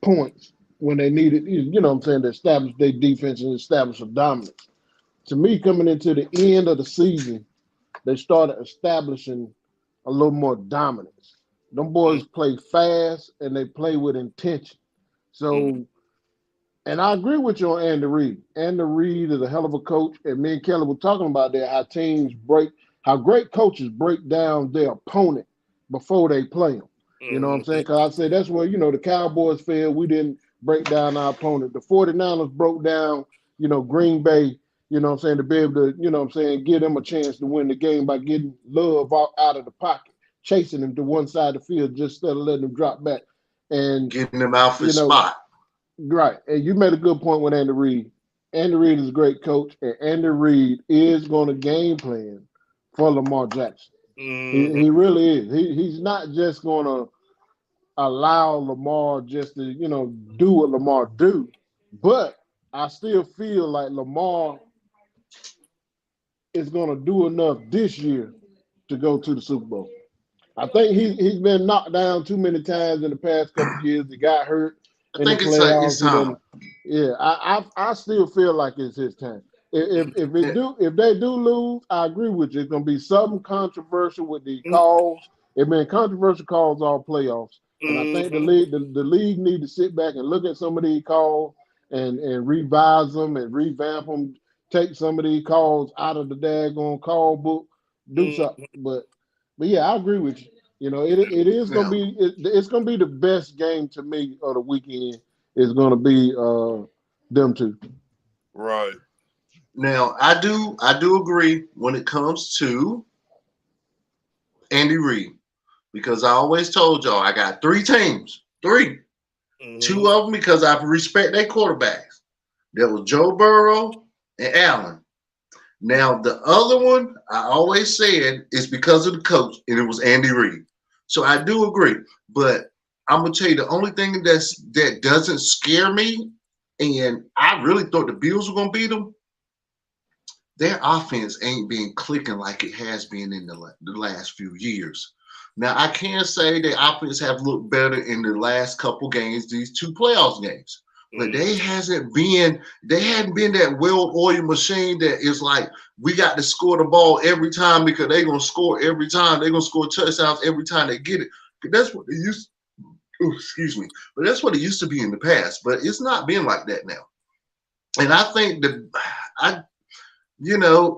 Speaker 2: points when they needed, you know what I'm saying, to establish their defense and establish a dominance. To me, coming into the end of the season, they started establishing a little more dominance. Them boys play fast and they play with intention. So, and I agree with you on Andy Reid. Andy Reid is a hell of a coach. And me and Kelly were talking about that, how great coaches break down their opponent before they play them. You know what I'm saying? Because I said that's where, the Cowboys failed. We didn't break down our opponent. The 49ers broke down, Green Bay, you know what I'm saying, to be able to, you know what I'm saying, give them a chance to win the game by getting Love out of the pocket, chasing them to one side of the field just instead of letting them drop back. And
Speaker 1: getting them out for spot.
Speaker 2: Right. And you made a good point with Andy Reid. Andy Reid is a great coach, and Andy Reid is going to game plan for Lamar Jackson. He really is. He's not just going to allow Lamar just to, do what Lamar do. But I still feel like Lamar is going to do enough this year to go to the Super Bowl. I think he's been knocked down too many times in the past couple of years. He got hurt in the playoffs. I still feel like it's his time. If they do lose, I agree with you. It's gonna be something controversial with the calls. It's been controversial calls all playoffs, and I think the league need to sit back and look at some of these calls and revise them and revamp them. Take some of these calls out of the daggone call book. Do something, but yeah, I agree with you. It is gonna be it's gonna be the best game to me of the weekend. Is gonna be them two.
Speaker 3: Right.
Speaker 1: Now I do agree when it comes to Andy Reid, because I always told y'all I got 3 teams. 3. 2 of them because I respect their quarterbacks. That was Joe Burrow and Allen. Now, the other one, I always said, is because of the coach, and it was Andy Reid. So I do agree. But I'm going to tell you, the only thing that doesn't scare me, and I really thought the Bills were going to beat them, their offense ain't been clicking like it has been in the last few years. Now, I can say the offense have looked better in the last couple games, these 2 playoffs games. But they hadn't been that well-oiled machine that is like, we got to score the ball every time because they're going to score every time. They're going to score touchdowns every time they get it. That's what they used But that's what it used to be in the past. But it's not been like that now. And I think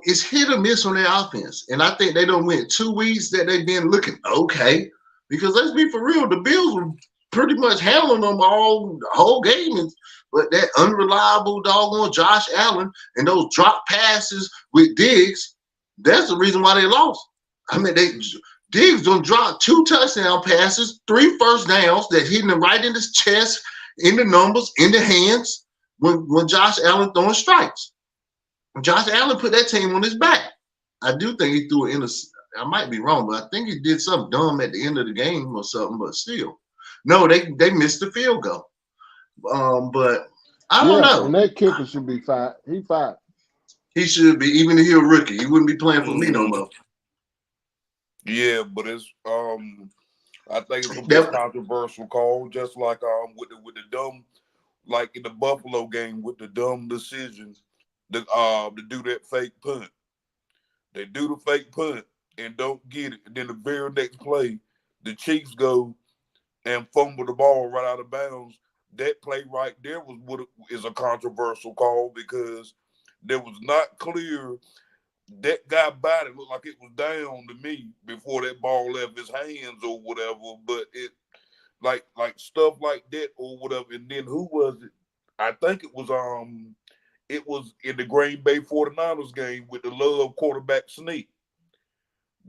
Speaker 1: it's hit or miss on their offense. And I think they don't win 2 weeks that they've been looking okay. Because let's be for real, the Bills were pretty much handling them the whole game. But that unreliable doggone Josh Allen and those drop passes with Diggs, that's the reason why they lost. I mean, Diggs done dropped 2 touchdown passes, 3 first downs that hit him right in his chest, in the numbers, in the hands when Josh Allen throwing strikes. Josh Allen put that team on his back. I do think he threw it I might be wrong, but I think he did something dumb at the end of the game or something, but still. No, they missed the field goal. But I don't know.
Speaker 2: And that kicker should be fired. He fired.
Speaker 1: He should be, even if he's a rookie. He wouldn't be playing for me no more.
Speaker 3: Yeah, but it's I think it's a controversial call, just like with the dumb, like in the Buffalo game with the dumb decisions to do that fake punt. They do the fake punt and don't get it. And then the very next play, the Chiefs go and fumble the ball right out of bounds. That play right there is a controversial call because there was not clear. That guy body looked like it was down to me before that ball left his hands or whatever. But it like stuff like that or whatever. And then who was it? I think it was in the Green Bay 49ers game with the Love quarterback sneak.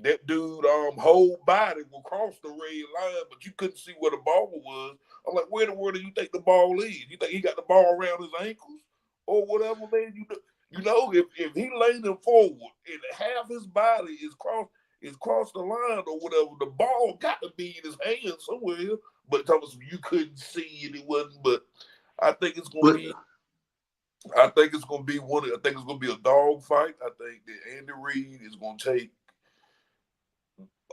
Speaker 3: That dude whole body will cross the red line, but you couldn't see where the ball was. I'm like, where in the world do you think the ball is? You think he got the ball around his ankles or whatever, man? If he laid him forward and half his body is crossed the line or whatever, the ball got to be in his hand somewhere. But you couldn't see it, it wasn't. But I think it's going to be. I think it's gonna be I think it's gonna be a dog fight. I think that Andy Reid is gonna take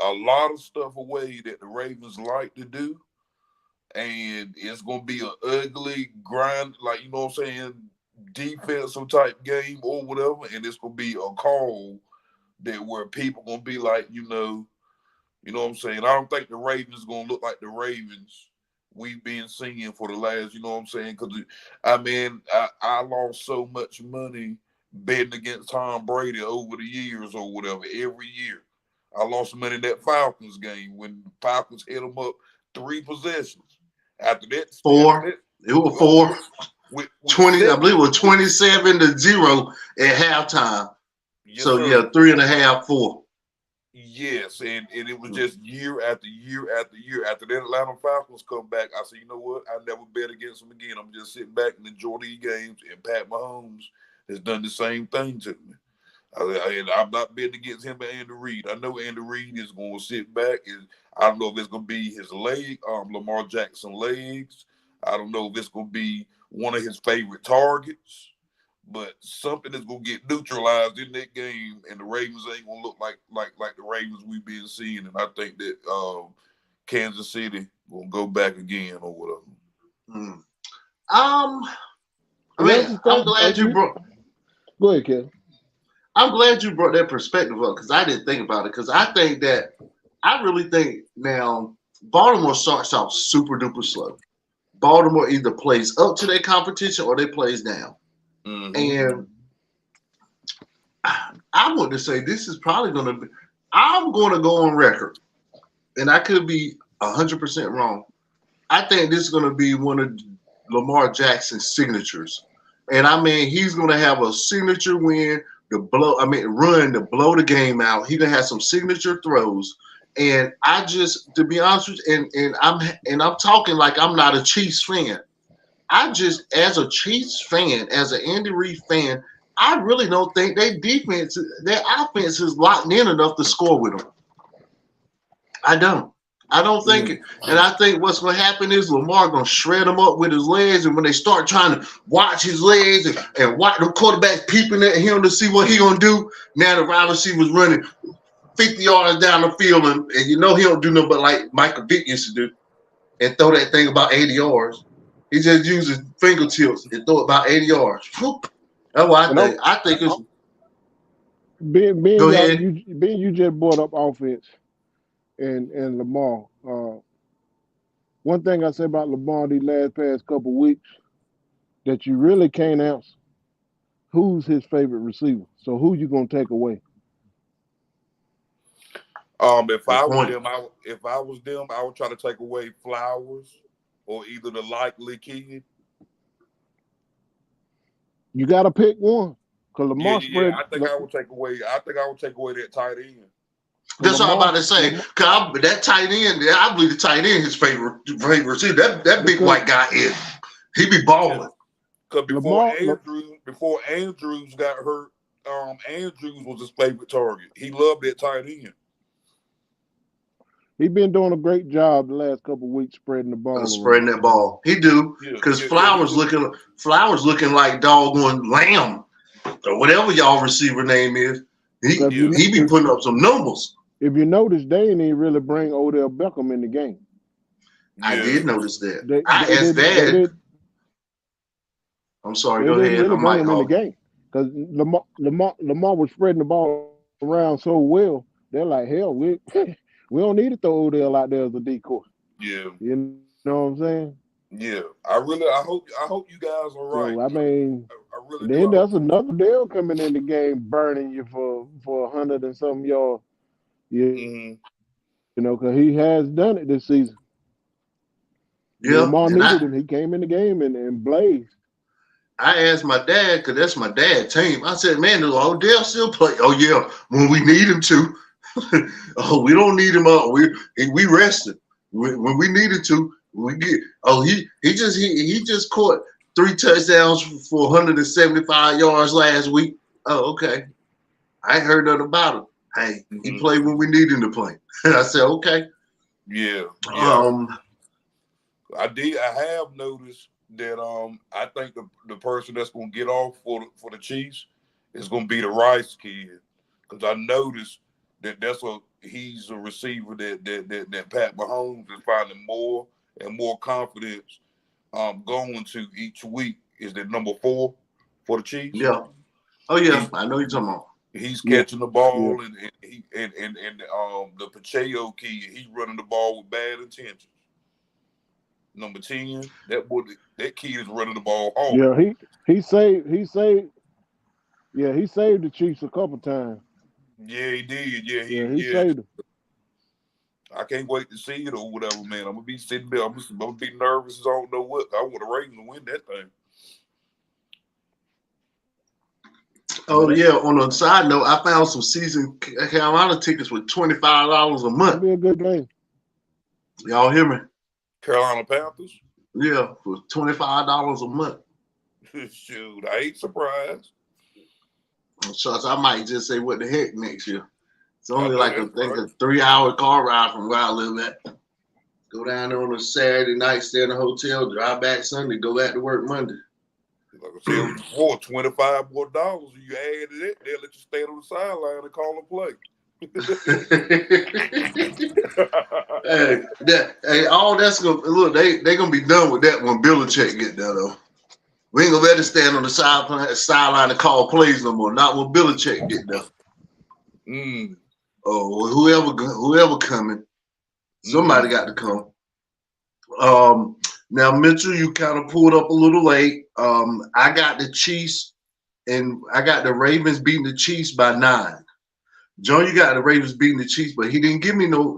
Speaker 3: a lot of stuff away that the Ravens like to do, and it's gonna be an ugly grind, like you know what I'm saying, defensive type game or whatever, and it's gonna be a call that where people gonna be like, you know what I'm saying. I don't think the Ravens gonna look like the Ravens we've been seeing for the last, you know what I'm saying? Because I lost so much money betting against Tom Brady over the years or whatever. Every year, I lost money in that Falcons game when the Falcons hit them up 3 possessions. After that,
Speaker 1: 4. It was 4.
Speaker 3: With
Speaker 1: 20, I believe it was 27-0 at halftime.
Speaker 3: Yes,
Speaker 1: so
Speaker 3: sir.
Speaker 1: yeah, 3.5, 4.
Speaker 3: Yes, and it was just year after year after year. After that Atlanta Falcons come back, I said, you know what? I never bet against them again. I'm just sitting back and enjoy these games. And Pat Mahomes has done the same thing to me. I'm not betting against him and Andy Reid. I know Andy Reid is going to sit back. And I don't know if it's going to be his leg, Lamar Jackson legs. I don't know if it's going to be one of his favorite targets. But something is gonna get neutralized in that game, and the Ravens ain't gonna look like the Ravens we've been seeing. And I think that Kansas City will go back again or whatever.
Speaker 1: I'm glad you brought.
Speaker 2: Go ahead, Kevin.
Speaker 1: I'm glad you brought that perspective up because I didn't think about it. Because I really think now Baltimore starts off super duper slow. Baltimore either plays up to their competition or they plays down. And I want to say this is probably going to be, I'm going to go on record, and I could be 100% wrong. I think this is going to be one of Lamar Jackson's signatures. And I mean, he's going to have a signature run to blow the game out. He's going to have some signature throws. And I just, to be honest with you, and I'm talking like I'm not a Chiefs fan. I just, as a Chiefs fan, as an Andy Reid fan, I really don't think their offense is locked in enough to score with them. I don't think it. And I think what's going to happen is Lamar going to shred them up with his legs. And when they start trying to watch his legs and watch the quarterback peeping at him to see what he going to do, now the wide receiver's running 50 yards down the field. And you know he don't do nothing but like Michael Vick used to do and throw that thing about 80 yards. He just uses fingertips and throw it about 80 yards. That's what I think. I think it's.
Speaker 2: Go ahead. You just brought up offense and Lamar. One thing I say about Lamar these past couple weeks that you really can't answer: who's his favorite receiver? So who you gonna take away?
Speaker 3: If I was them, I would try to take away Flowers. Or either the likely kid. You
Speaker 2: got to pick one. Cause Lamar spread.
Speaker 3: I think I would take away that tight end.
Speaker 1: That's what I'm about to say. Cause that tight end, I believe the tight end his favorite receiver. That big white guy is. He be balling.
Speaker 3: Because before Andrews got hurt, Andrews was his favorite target. He loved that tight end.
Speaker 2: He's been doing a great job the last couple of weeks spreading the ball.
Speaker 1: Spreading that ball. He do. Because Flowers looking like doggone Lamb or whatever y'all receiver name is. He be putting up some numbers.
Speaker 2: If you notice, they didn't even really bring Odell Beckham in the game.
Speaker 1: I did notice that. I asked Dad. I'm sorry, go ahead.
Speaker 2: Really bring him in the game. Because Lamar was spreading the ball around so well. They're like, hell, we don't need to throw Odell out there as a decoy.
Speaker 3: Yeah.
Speaker 2: You know what I'm saying?
Speaker 3: Yeah. I hope you guys are right.
Speaker 2: So, I mean,
Speaker 3: I really
Speaker 2: then there's another deal coming in the game burning you for 100 and something yards. Yeah. Mm-hmm. You know, because he has done it this season.
Speaker 1: Yeah.
Speaker 2: Lamar needed him. He came in the game and blazed.
Speaker 1: I asked my dad, because that's my dad's team. I said, man, does Odell still play? Oh, yeah, when we need him to. Oh, we don't need him. We rested. When we needed to, we get. Oh, he just caught 3 touchdowns for 175 yards last week. Oh, okay. I ain't heard nothing about him. Hey, he played when we needed him to play. I said, okay.
Speaker 3: Yeah.
Speaker 1: I
Speaker 3: have noticed that I think the person that's gonna get off for the Chiefs is gonna be the Rice kid, because I noticed that he's a receiver that Pat Mahomes is finding more and more confidence going to each week. Is that number 4 for the Chiefs?
Speaker 1: Yeah. Oh yeah, I know you're talking about.
Speaker 3: He's catching the ball, and the Pacheco kid, he's running the ball with bad intentions. Number 10, that kid is running the ball hard.
Speaker 2: Yeah, he saved the Chiefs a couple times.
Speaker 3: Yeah, he did. Yeah,
Speaker 2: he saved them.
Speaker 3: I can't wait to see it or whatever, man. I'm gonna be sitting there. I'm gonna be nervous as I don't know what. I want the Ravens to win that thing.
Speaker 1: Oh yeah. On a side note, I found some season Carolina tickets with $25 a month.
Speaker 2: That'd be a good game.
Speaker 1: Y'all hear me?
Speaker 3: Carolina Panthers.
Speaker 1: Yeah, for $25 a month.
Speaker 3: Shoot, I ain't surprised.
Speaker 1: So I might just say, what the heck next year? It's only
Speaker 3: I
Speaker 1: like
Speaker 3: know
Speaker 1: a
Speaker 3: that's right.
Speaker 1: 3-hour car ride from where I live at. Go down there on a Saturday night, stay in a hotel, drive back Sunday, go back to work Monday.
Speaker 3: Like I said before, $25 more. You add it, they'll let you stay on the sideline and call and play.
Speaker 1: Hey, all that's gonna look. They gonna be done with that when Belichick get there though. We ain't gonna let it stand on the sideline and call plays no more. Not when Belichick get there. Oh, whoever coming, somebody got to come. Now Mitchell, you kind of pulled up a little late. I got the Chiefs, and I got the Ravens beating the Chiefs by 9. John, you got the Ravens beating the Chiefs, but he didn't give me no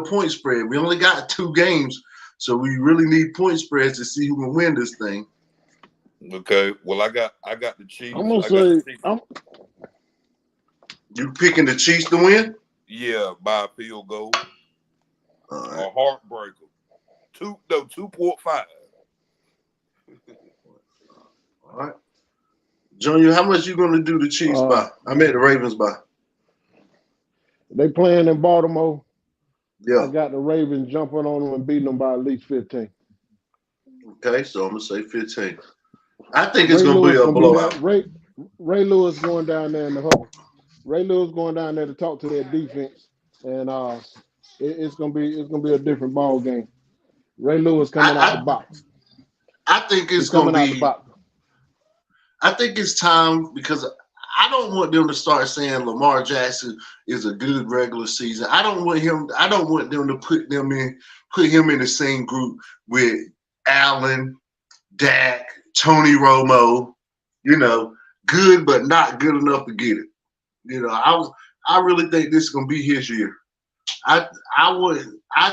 Speaker 1: point spread. We only got 2 games, so we really need point spreads to see who can win this thing.
Speaker 3: Okay, well I got the Chiefs.
Speaker 2: I'm gonna say
Speaker 1: You picking the Chiefs to win?
Speaker 3: Yeah, by a field goal.
Speaker 1: All right.
Speaker 3: A heartbreaker. 2.5.
Speaker 1: All right. Junior, how much you gonna do the Chiefs by? I mean the Ravens by.
Speaker 2: They playing in Baltimore.
Speaker 1: Yeah.
Speaker 2: I got the Ravens jumping on them and beating them by at least 15.
Speaker 1: Okay, so I'm gonna say 15. I think it's gonna be a blowout.
Speaker 2: Ray Lewis going down there in the huddle. Ray Lewis going down there to talk to their defense, and it's gonna be a different ball game. Ray Lewis coming out the box.
Speaker 1: I think it's
Speaker 2: coming
Speaker 1: gonna
Speaker 2: out
Speaker 1: be.
Speaker 2: the box.
Speaker 1: I think it's time because I don't want them to start saying Lamar Jackson is a good regular season. I don't want them to put him in the same group with Allen, Dak, Tony Romo. You know, good but not good enough to get it. You know, I really think this is gonna be his year. I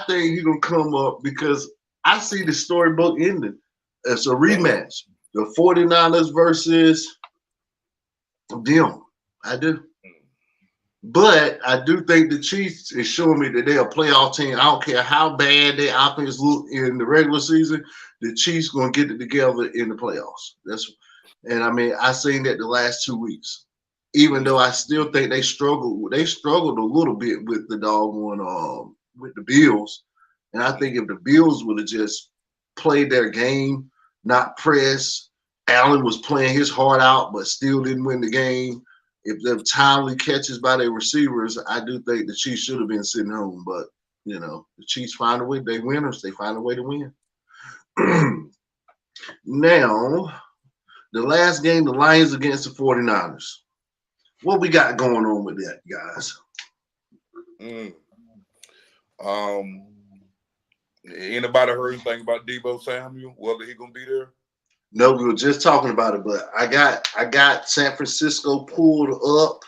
Speaker 1: think he's gonna come up because I see the storybook ending. It's a rematch. The 49ers versus them. I do. But I do think the Chiefs is showing me that they're a playoff team. I don't care how bad their offense look in the regular season, the Chiefs gonna get it together in the playoffs. I seen that the last 2 weeks. Even though I still think they struggled a little bit with the doggone with the Bills. And I think if the Bills would have just played their game, not press, Allen was playing his heart out, but still didn't win the game. If there were timely catches by their receivers, I do think the Chiefs should have been sitting home. But, you know, the Chiefs find a way. They winners. They find a way to win. Now, the last game, the Lions against the 49ers. What we got going on with that, guys?
Speaker 3: Anybody heard anything about Deebo Samuel? Whether he gonna be there?
Speaker 1: No, we were just talking about it, but I got San Francisco pulled up.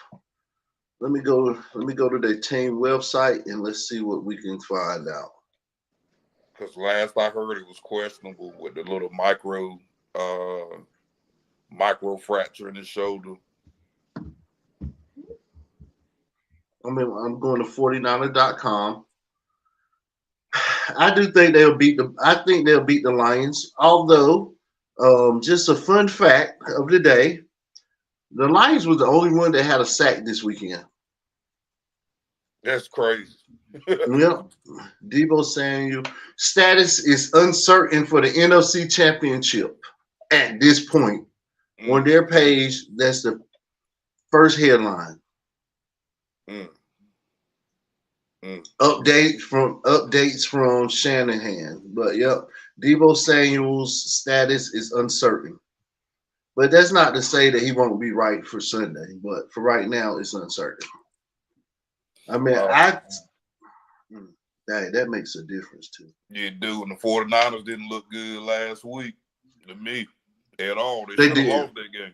Speaker 1: Let me go to their team website and let's see what we can find out.
Speaker 3: Because last I heard, it was questionable with the little micro fracture in his shoulder.
Speaker 1: I'm going to 49er.com. I do think they'll beat the Lions. Although, just a fun fact of the day, the Lions was the only one that had a sack this weekend.
Speaker 3: That's crazy.
Speaker 1: Yep. Debo Samuel status is uncertain for the NFC Championship at this point. On their page, that's the first headline. Updates from Shanahan. But yep, Debo Samuel's status is uncertain. But that's not to say that he won't be right for Sunday. But for right now, it's uncertain. I mean, that makes a difference too.
Speaker 3: Yeah, dude, and the 49ers didn't look good last week to me at all. They should have lost that game.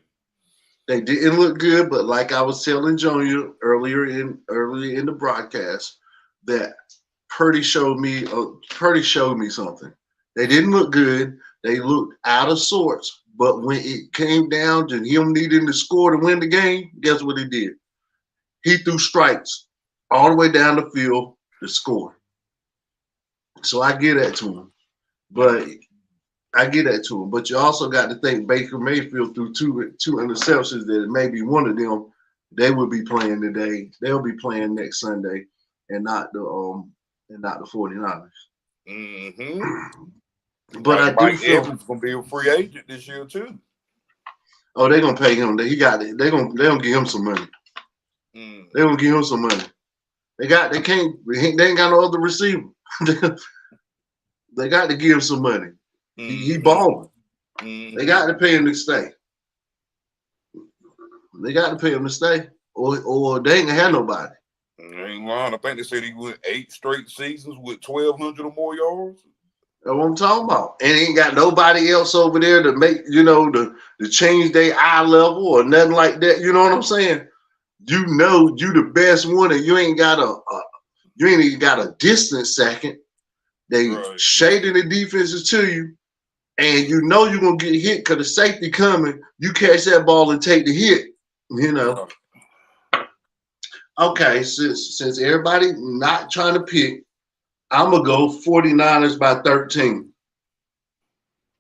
Speaker 1: They didn't look good, but like I was telling Junior earlier in the broadcast, that Purdy showed me something. They didn't look good. They looked out of sorts. But when it came down to him needing to score to win the game, guess what he did? He threw strikes all the way down the field to score. So I give that to him. But you also got to think Baker Mayfield threw two interceptions that maybe one of them they will be playing today. They'll be playing next Sunday, and not the 49ers. But I do feel
Speaker 3: Evans gonna be a free agent this year too.
Speaker 1: Oh, they're gonna pay him. They're gonna give him some money. They're gonna give him some money. They ain't got no other receiver. They got to give him some money. He balling. They got to pay him to stay. They got to pay him to stay, or they ain't gonna have nobody.
Speaker 3: I ain't lying. I think they said he went 8 straight seasons with 1,200 or more yards.
Speaker 1: That's what I'm talking about. And ain't got nobody else over there to make, to change their eye level or nothing like that. You know what I'm saying? You know you the best one, and you ain't got even got a distant second. They shading the defenses to you, and you know you're gonna get hit because the safety coming. You catch that ball and take the hit. Okay, since everybody not trying to pick, I'm going to go 49ers by 13.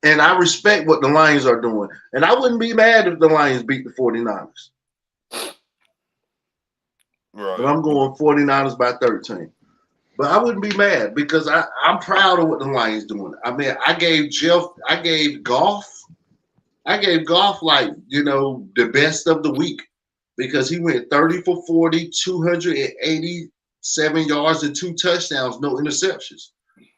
Speaker 1: And I respect what the Lions are doing. And I wouldn't be mad if the Lions beat the 49ers. Right. But I'm going 49ers by 13. But I wouldn't be mad because I'm proud of what the Lions doing. I mean, I gave Goff like, the best of the week because he went 30 for 40, 287 yards and 2 touchdowns, no interceptions.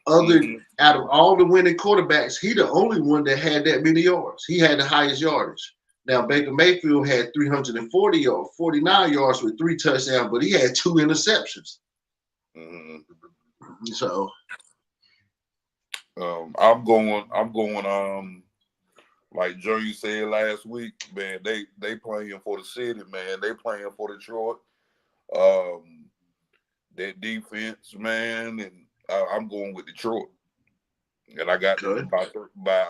Speaker 1: Out of all the winning quarterbacks, he the only one that had that many yards. He had the highest yardage. Now, Baker Mayfield had 340 or 49 yards with 3 touchdowns, but he had 2 interceptions. So
Speaker 3: I'm going like Jerry said last week, man, they playing for the city, man. They playing for Detroit. That defense, man, and I'm going with Detroit. And I got them by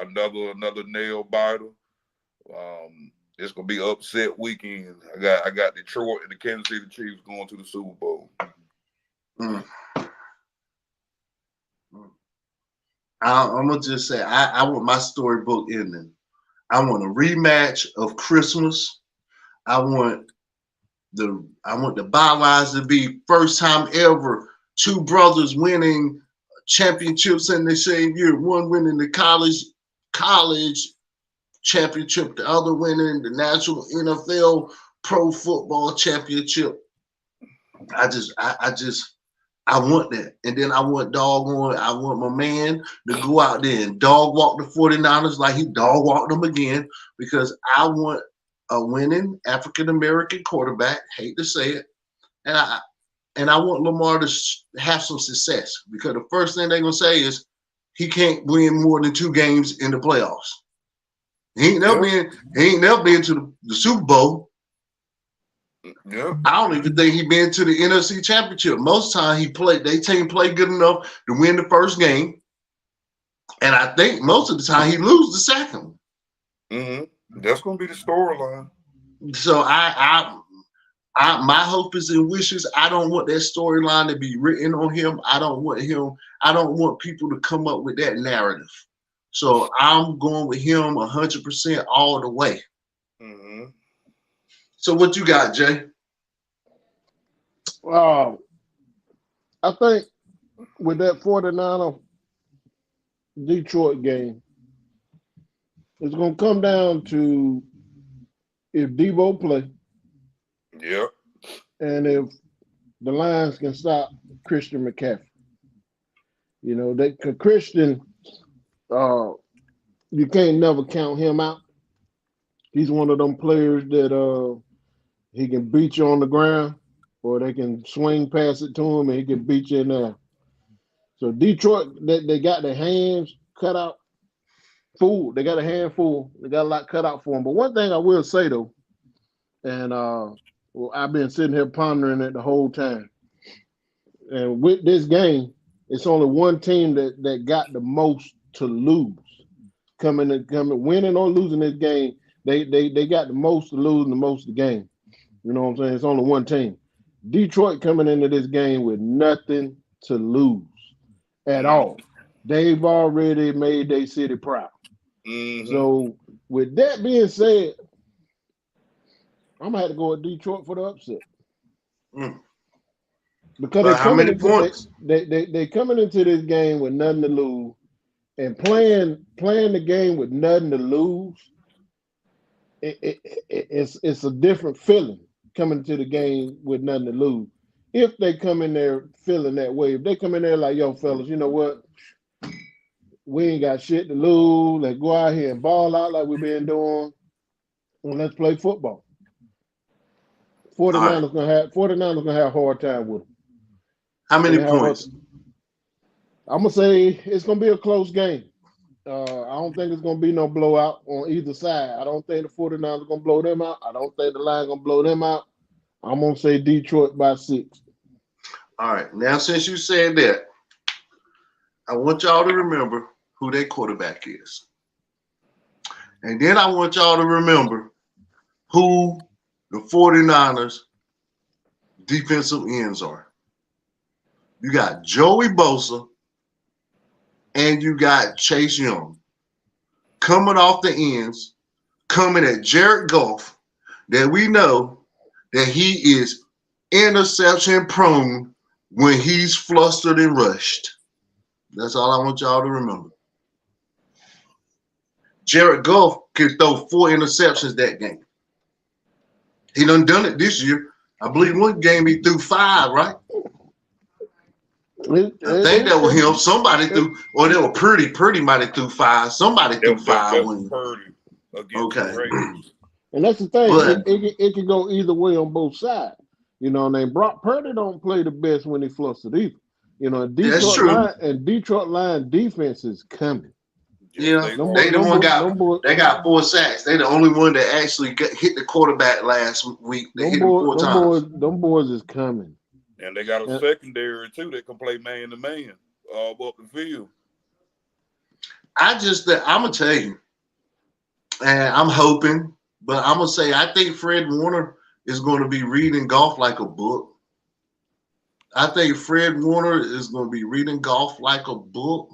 Speaker 3: another nail biter. It's gonna be upset weekend. I got Detroit and the Kansas City Chiefs going to the Super Bowl.
Speaker 1: I'm gonna just say I want my storybook ending. I want a rematch of Christmas. I want the bylines to be first time ever 2 brothers winning championships in the same year. One winning the college championship, the other winning the national NFL pro football championship. I want that. And then I want my man to go out there and dog walk the 49ers like he dog walked them again, because I want a winning African-American quarterback, hate to say it, and I want Lamar to have some success, because the first thing they're going to say is he can't win more than 2 games in the playoffs. He ain't never been to the Super Bowl.
Speaker 3: Yeah.
Speaker 1: I don't even think he been to the NFC Championship. Most time they team played good enough to win the first game, and I think most of the time he lose the second one.
Speaker 3: That's going to be the storyline.
Speaker 1: So I my hope is and wishes. I don't want that storyline to be written on him. I don't want people to come up with that narrative. So I'm going with him 100% all the way. So what you got, Jay?
Speaker 2: Wow. I think with that 49er Detroit game, it's gonna come down to if Debo play
Speaker 3: Yeah.
Speaker 2: and if the Lions can stop Christian McCaffrey. You know, Christian, you can't never count him out. He's one of them players that he can beat you on the ground, or they can swing past it to him and he can beat you in there. So Detroit, they got their hands cut out full. They got a handful. They got a lot cut out for them. But one thing I will say though, and well, I've been sitting here pondering it the whole time. And with this game, it's only one team that got the most to lose. Coming, winning or losing this game, they got the most to lose and the most to gain. You know what I'm saying? It's only one team. Detroit coming into this game with nothing to lose at all. They've already made their city proud.
Speaker 3: Mm-hmm.
Speaker 2: So with that being said, I'm gonna have to go with Detroit for the upset. Because
Speaker 1: But how many points?
Speaker 2: They coming into this game with nothing to lose, and playing the game with nothing to lose. It's a different feeling coming to the game with nothing to lose. If they come in there feeling that way, if they come in there like, yo, fellas, you know what? We ain't got shit to lose. Let's go out here and ball out like we've been doing, and let's play football. 49ers gonna have a hard time with them.
Speaker 1: How many points?
Speaker 2: I'm gonna say it's gonna be a close game. I don't think it's gonna be no blowout on either side. I don't think the 49ers are gonna blow them out. I don't think the Lions gonna blow them out. I'm gonna say Detroit by 6.
Speaker 1: All right. Now, since you said that, I want y'all to remember who their quarterback is. And then I want y'all to remember who the 49ers defensive ends are. You got Joey Bosa and you got Chase Young coming off the ends, coming at Jared Goff, that we know that he is interception prone when he's flustered and rushed. That's all I want y'all to remember. Jared Goff could throw 4 interceptions that game. He done it this year. I believe one game he threw 5, right? I think that was him. Somebody threw, or they were Purdy might have threw 5. Somebody threw 5. Okay.
Speaker 2: And that's the thing. It can go either way on both sides. You know, and Brock Purdy don't play the best when he flustered either. You know, Detroit line defense is coming.
Speaker 1: Yeah, they got 4 sacks. They the only one that actually hit the quarterback last week. They hit him 4 times.
Speaker 2: Them boys is coming.
Speaker 3: And they got a secondary too that can play man to man up the field.
Speaker 1: I'm gonna tell you, and I'm hoping, but I'm gonna say I think Fred Warner is going to be reading Goff like a book. I think Fred Warner is going to be reading Goff like a book.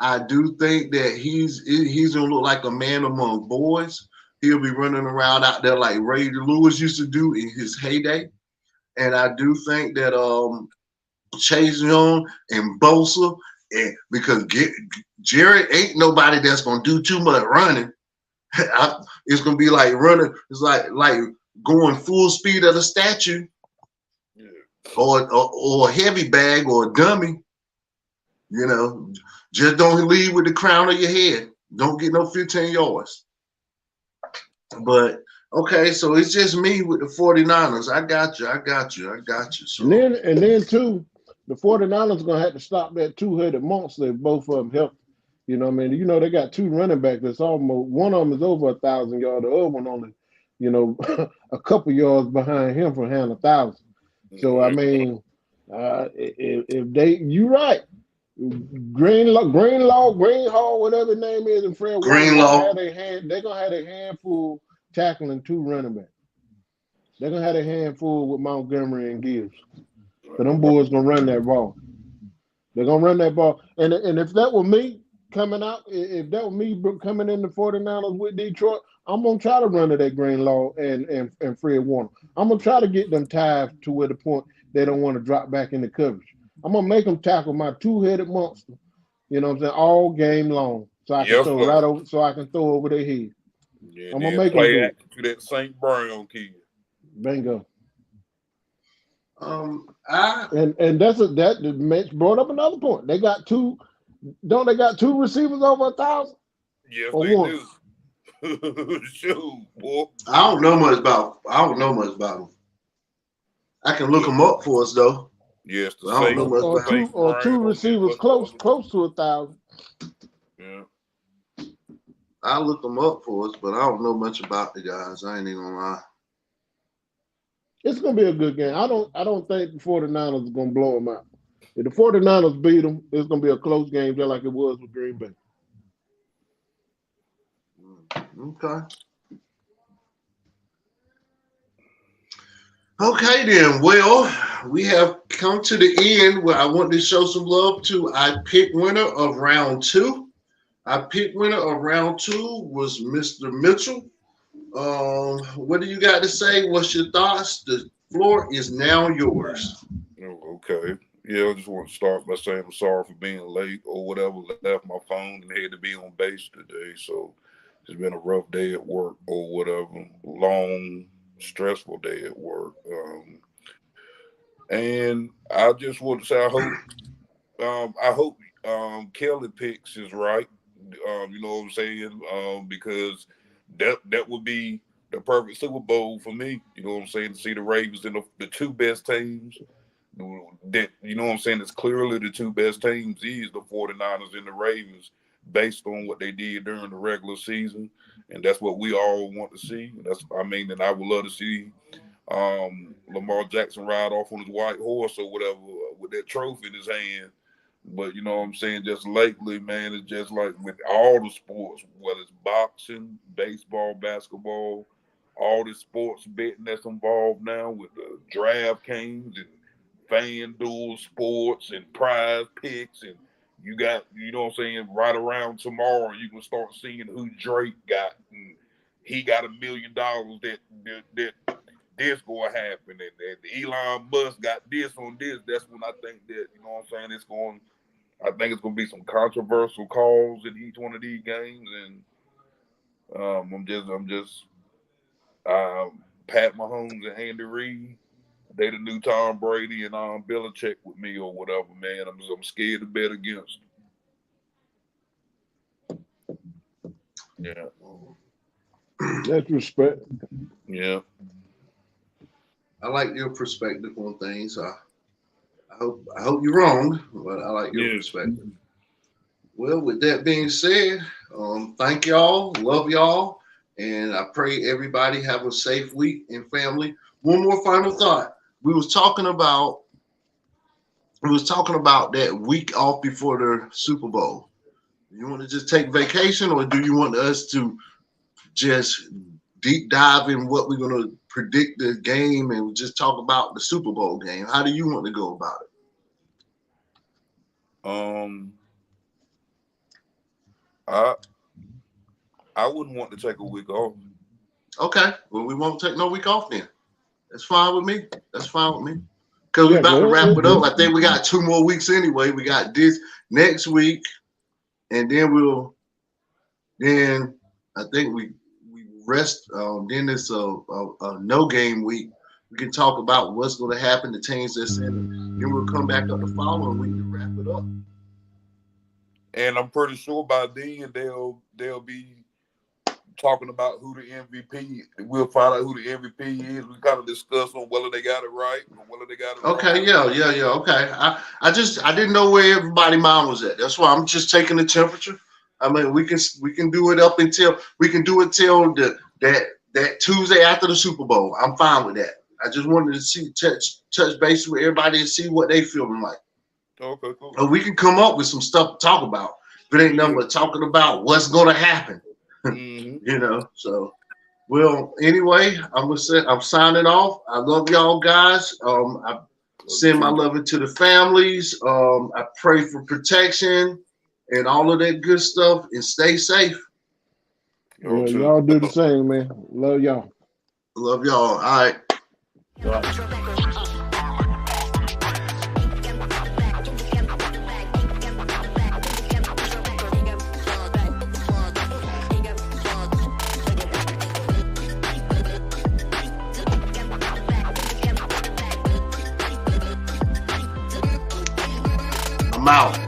Speaker 1: I do think that he's going to look like a man among boys. He'll be running around out there like Ray Lewis used to do in his heyday. And I do think that Chase Young and Bosa, because Jared ain't nobody that's going to do too much running. It's going to be like running. It's like going full speed at a statue, or a heavy bag or a dummy. You know, just don't leave with the crown of your head. Don't get no 15 yards. But okay, so it's just me with the 49ers. I got you. So.
Speaker 2: And then too, the 49ers gonna have to stop that 2-headed monster if both of them help. You know what I mean? You know, they got 2 running backs that's almost, one of them is over 1,000 yards, the other one only, you know, a couple yards behind him from having 1,000. So I mean, if you're right. Greenlaw, whatever his name is, and Fred
Speaker 1: Greenlaw,
Speaker 2: they're gonna have a handful tackling 2 running backs. They're gonna have a handful with Montgomery and Gibbs. So them boys gonna run that ball. They're gonna run that ball. And if that were me coming out, if that were me coming in the 49ers with Detroit, I'm gonna try to run to that Greenlaw and Fred Warner. I'm gonna try to get them tied to where the point they don't want to drop back in the coverage. I'm gonna make them tackle my two-headed monster. You know what I'm saying? All game long, so I can
Speaker 3: Yes,
Speaker 2: throw
Speaker 3: sir.
Speaker 2: right over. So I can throw over their head.
Speaker 3: Yeah,
Speaker 2: I'm
Speaker 3: then
Speaker 2: gonna make them
Speaker 3: play
Speaker 2: do it.
Speaker 3: action to that St. Brown kid.
Speaker 2: Bingo. And that Mitch brought up another point. They got two. Don't they got two receivers over 1,000?
Speaker 3: Yes,
Speaker 2: Or
Speaker 3: they
Speaker 2: one?
Speaker 3: do. Shoot, boy.
Speaker 1: I don't know much about them. I can look them up for us though.
Speaker 3: Yes, the
Speaker 1: I don't know much about
Speaker 3: St.
Speaker 2: Or two
Speaker 3: Brown
Speaker 2: receivers
Speaker 3: and
Speaker 2: close to 1,000.
Speaker 3: Yeah.
Speaker 1: I'll look them up for us, but I don't know much about the guys. I ain't even gonna lie.
Speaker 2: It's gonna be a good game. I don't think the 49ers are gonna blow them out. If the 49ers beat them, it's gonna be a close game, just like it was with Green Bay.
Speaker 1: Okay. Okay then. Well, we have come to the end where I want to show some love to our pick winner of round 2. Our pick winner of round 2 was Mr. Mitchell. What do you got to say? What's your thoughts? The floor is now yours.
Speaker 3: Oh, okay. Yeah, I just want to start by saying I'm sorry for being late or whatever. Left my phone and had to be on base today. So it's been a rough day at work or whatever. Long, stressful day at work. And I just want to say I hope Kelly picks is right. You know what I'm saying? Because that would be the perfect Super Bowl for me. You know what I'm saying? To see the Ravens in the two best teams. That, you know what I'm saying, it's clearly the two best teams is the 49ers and the Ravens based on what they did during the regular season. And that's what we all want to see. And I would love to see Lamar Jackson ride off on his white horse or whatever with that trophy in his hand. But you know what I'm saying, just lately, man, it's just like with all the sports, whether it's boxing, baseball, basketball, all the sports betting that's involved now with the DraftKings and FanDuel Sports and Prize Picks, and you got, you know what I'm saying, right around tomorrow you can start seeing who Drake got, and he got $1 million that this gonna happen, and Elon Musk got this on this. That's when I think that, you know what I'm saying, I think it's gonna be some controversial calls in each one of these games, and I'm just Pat Mahomes and Andy Reid. They the new Tom Brady and Belichick with me or whatever, man. I'm scared to bet against them. Yeah.
Speaker 2: That's respect.
Speaker 3: Yeah.
Speaker 1: I like your perspective on things. I hope you're wrong, but I like your perspective. Well, with that being said, thank y'all, love y'all, and I pray everybody have a safe week and family. One more final thought. We was talking about that week off before the Super Bowl. You want to just take vacation, or do you want us to just deep dive in what we're going to predict the game and just talk about the Super Bowl game? How do you want to go about
Speaker 3: it? I wouldn't want to take a week off.
Speaker 1: Okay. Well, we won't take no week off then. That's fine with me. That's fine with me. Because we're about to wrap it up. I think we got 2 more weeks anyway. We got this next week, and then I think we rest. Then it's a no game week. We can talk about what's going to happen, the teams that's in it. Then we'll come back up the following week to wrap it up.
Speaker 3: And I'm pretty sure by then they'll be talking about who the MVP. We'll find out who the MVP is. We kind of discuss on whether they got it right or whether they got it wrong.
Speaker 1: Okay, yeah. Okay. I didn't know where everybody's mind was at. That's why I'm just taking the temperature. I mean, we can do it up until till that Tuesday after the Super Bowl. I'm fine with that. I just wanted to touch base with everybody and see what they feeling like.
Speaker 3: Okay, cool.
Speaker 1: And we can come up with some stuff to talk about. But ain't nothing but talking about what's gonna happen. You know. So, well, anyway, I'm signing off. I love y'all guys. I send my love into the families. I pray for protection and all of that good stuff, and stay safe.
Speaker 2: Yeah, y'all do the same, man. Love y'all.
Speaker 1: Love y'all. All right. out.